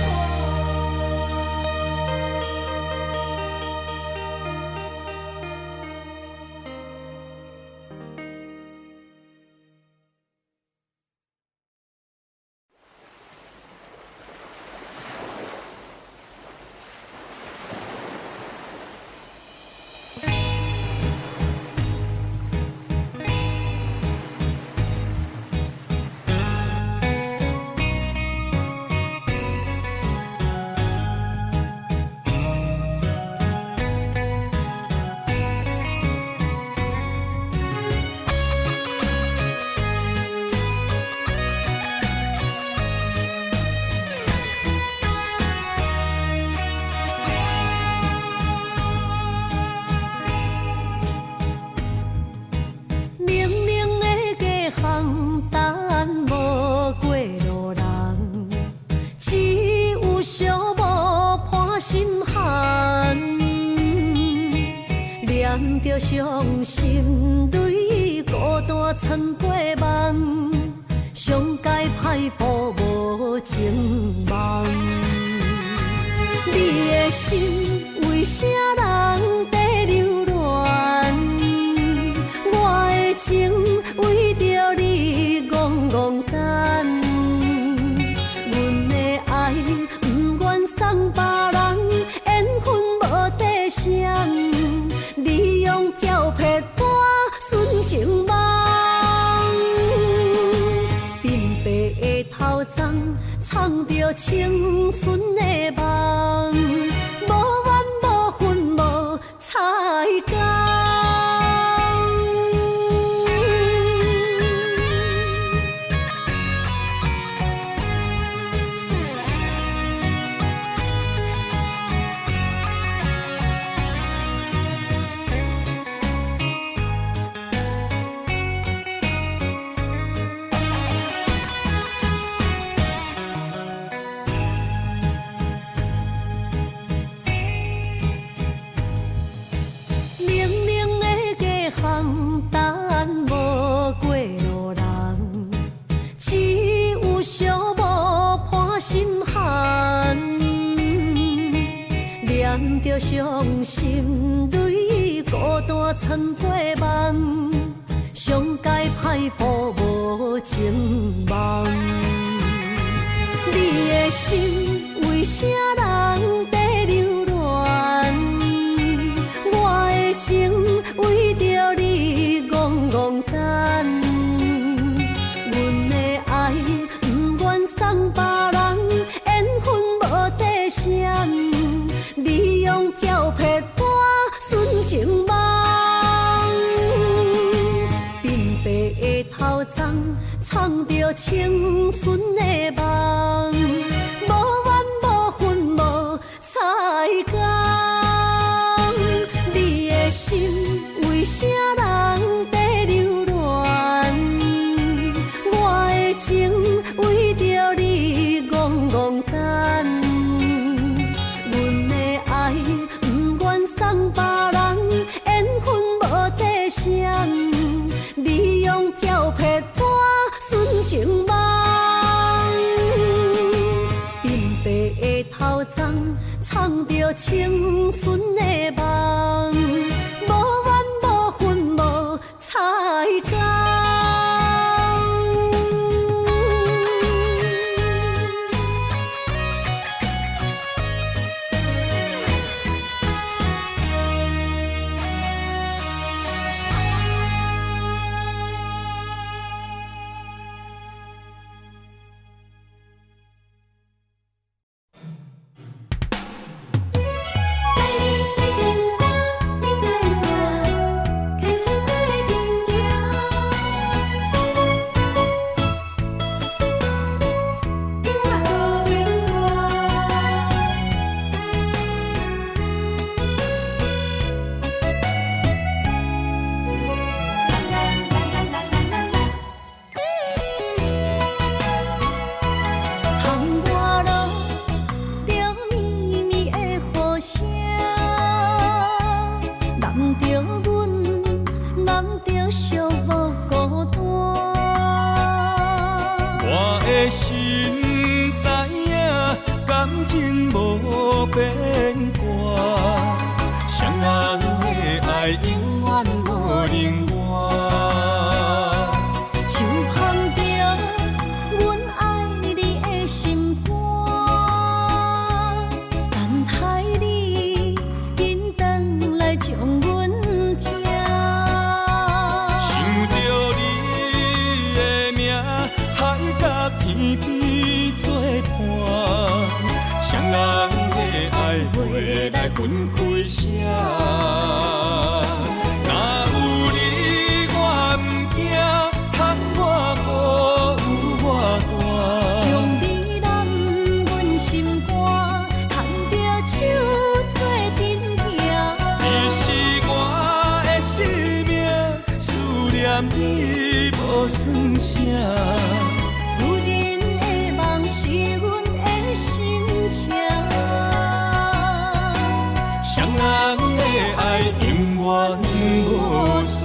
着伤心泪，孤单藏过梦，上界歹步无情梦。你的心为啥人在流乱？我的情为着你戆戆等，阮的爱不愿送别人，缘分无底线。你用漂泊歌纯情梦，鬓白的头鬃藏着青春的梦，无怨无恨无彩工。着伤心泪，孤单藏过梦，上界歹步无情梦。你的心为啥人在流乱？我的情为着你戆戆等，阮的爱不愿送别人，缘分无底线。你用漂泊歌纯情梦，鬓白的头鬃藏着青春的梦，无怨无恨无彩工。你的心为啥人在流乱？我的情为着你戆戆等。送别人，缘分无底线。老丛，藏着青春的梦，无怨无恨无彩工。心知影，感情无变卦，双人的爱永远无冷漠。就捧着阮爱你的心肝，等待你紧转来将阮寄。想着你的名，海角天边作伴，双人的爱袂来分开舍。若有你，我毋惊，窗外无我大。将你揽阮心肝，牵着手做阵行。你是我的生命，思念你无算啥。女人的梦是阮的心情，双人的爱永远无散。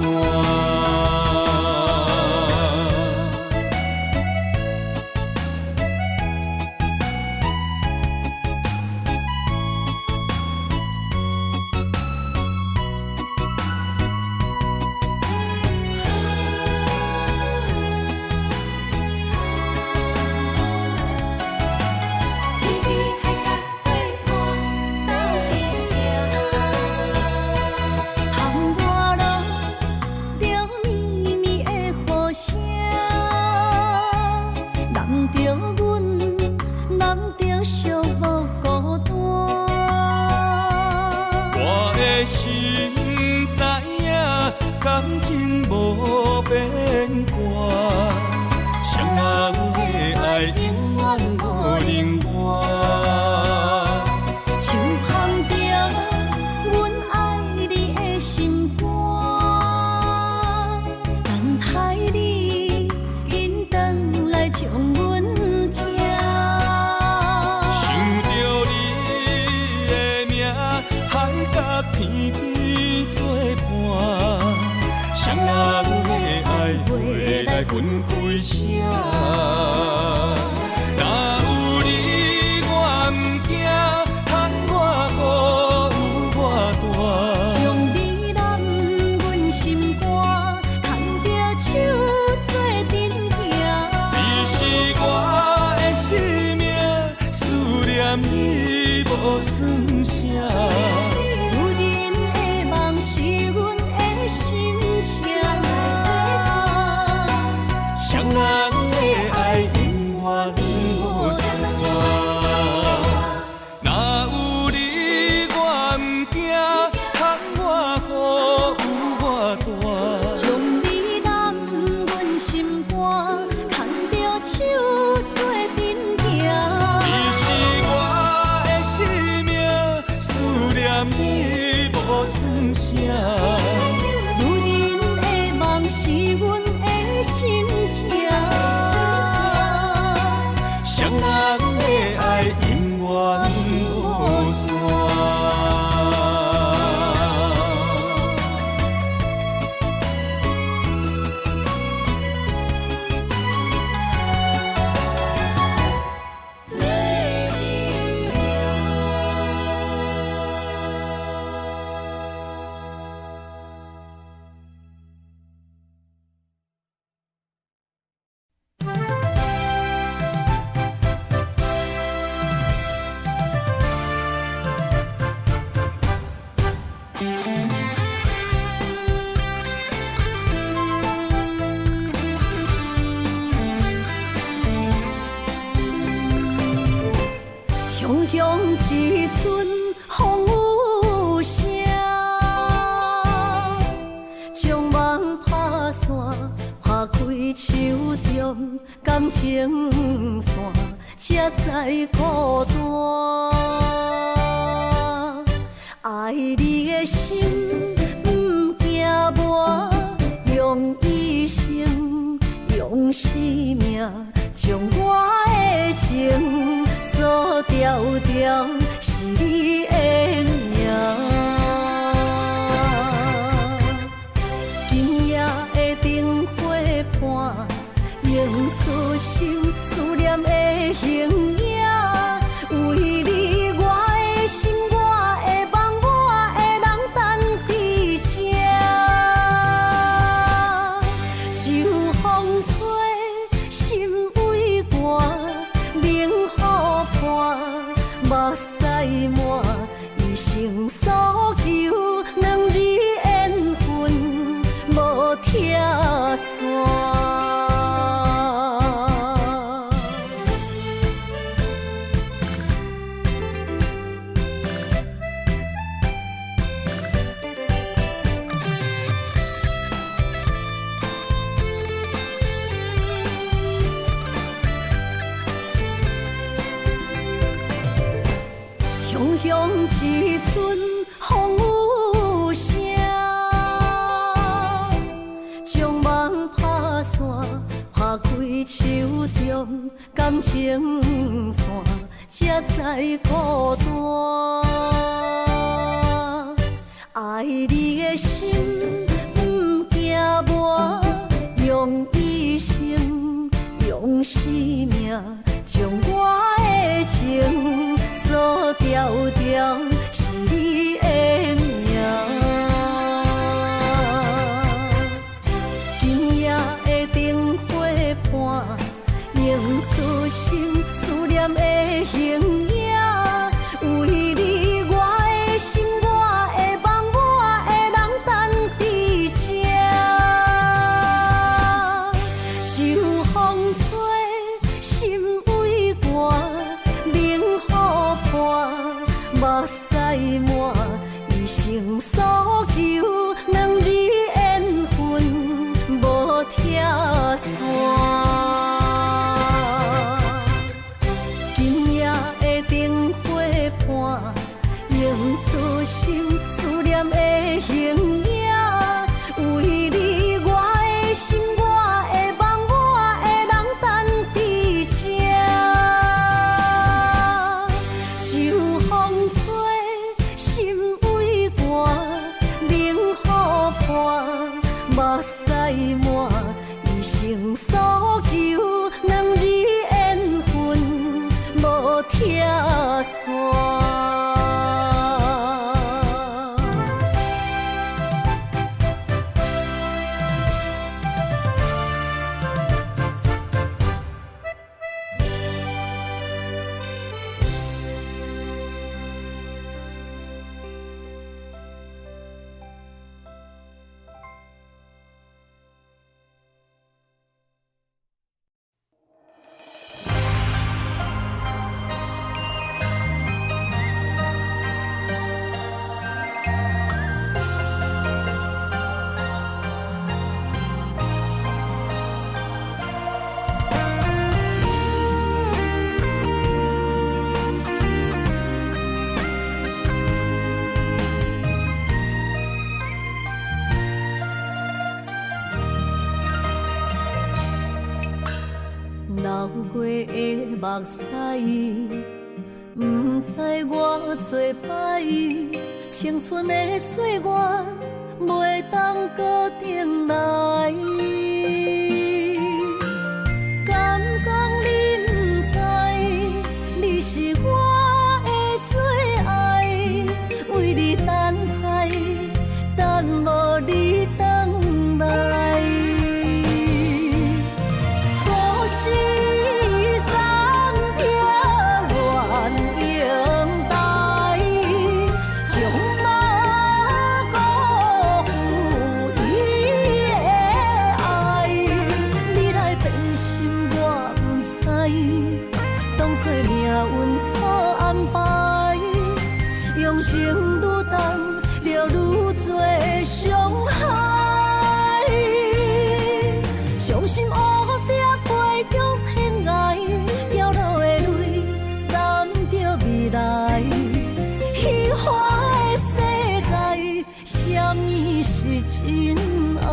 心知影，感情无变卦，双人的爱永远无冷漠。就捧着阮爱你的心肝，等待你紧转来将阮寄。想着你的名，海角天边作伴，双人的爱袂来分开舍。若有你，我毋惊，窗外无我大。将你揽阮心肝，牵着手做阵行。你是我的生命，思念你无算啥。是阮的心情，双人的爱永远无散。若有你，我毋惊，窗外有我大。将你揽阮心肝，牵着手做阵行。你是我的生命，思念你无算啥。女人的梦是阮的心情，双人的爱永远无散。情线，才知孤单。爱你的心不惊磨，用一生用生命，将我的情锁条条，是你的名。今夜的灯火伴，映出心思念的形影。为你，我的心，我的梦，我的人等伫这。秋风吹，心微寒，冷雨伴，目屎满，一生所求，两字缘分无拆散。雄雄一阵风雨声，将梦拍散，拍开手中感情线，才知孤单。爱你的心不惊磨，用一生用生命，将我的情锁条条，是你的名。今夜的灯火伴，映出心思念的形影。为你，我的心，我的梦，我的人等伫这。秋风吹，心微寒，冷雨伴，目屎满，一生所求，两字缘分无拆散。今夜的灯火伴，映出心思念的形影。为你，我的心，我的梦，我的人等伫这。秋风吹，心微寒，冷雨伴，目屎满，一生所求，两字缘分无拆散。流过的目屎，不知我做歹，青春的岁月袂当搁重来。敢讲你不知，你是我的最爱，为你等待，等无你回来。故事情愈重，就愈多伤害。伤心黑点袂强天真爱。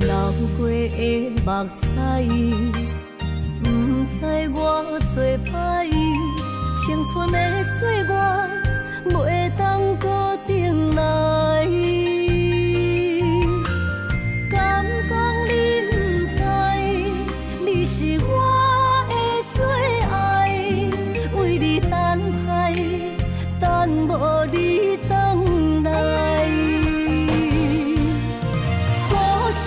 流过的目屎，不知我做歹，青春的岁月袂当搁重来。敢讲你不知，你是我的最爱，为你等待，等无你回来。故事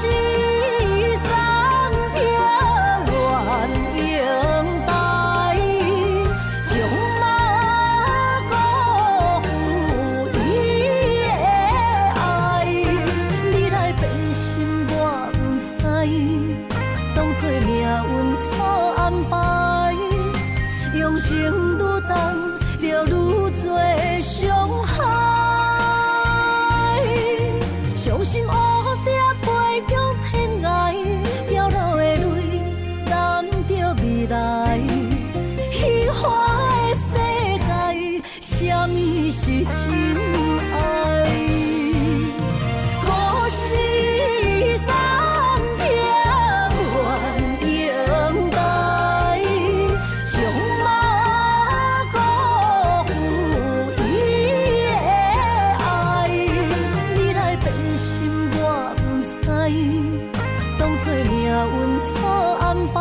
三篇愿永代，将马辜负伊的爱。你来变心我不知，当作命运错安排，用情愈重，就愈多伤害。伤心黑蝶飞向天涯，飘落的泪染着未来。虚幻的世界，什么是真爱？故事三篇愿永代，将马辜负伊的爱。你来变心我不知，当作命运错安排，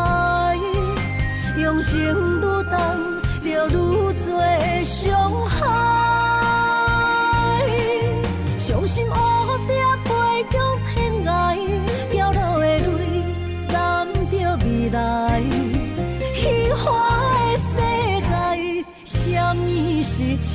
用情愈重，就愈多伤害。伤心黑蝶飞向天涯，飘落的泪染着未来。虚幻的世界，什么是真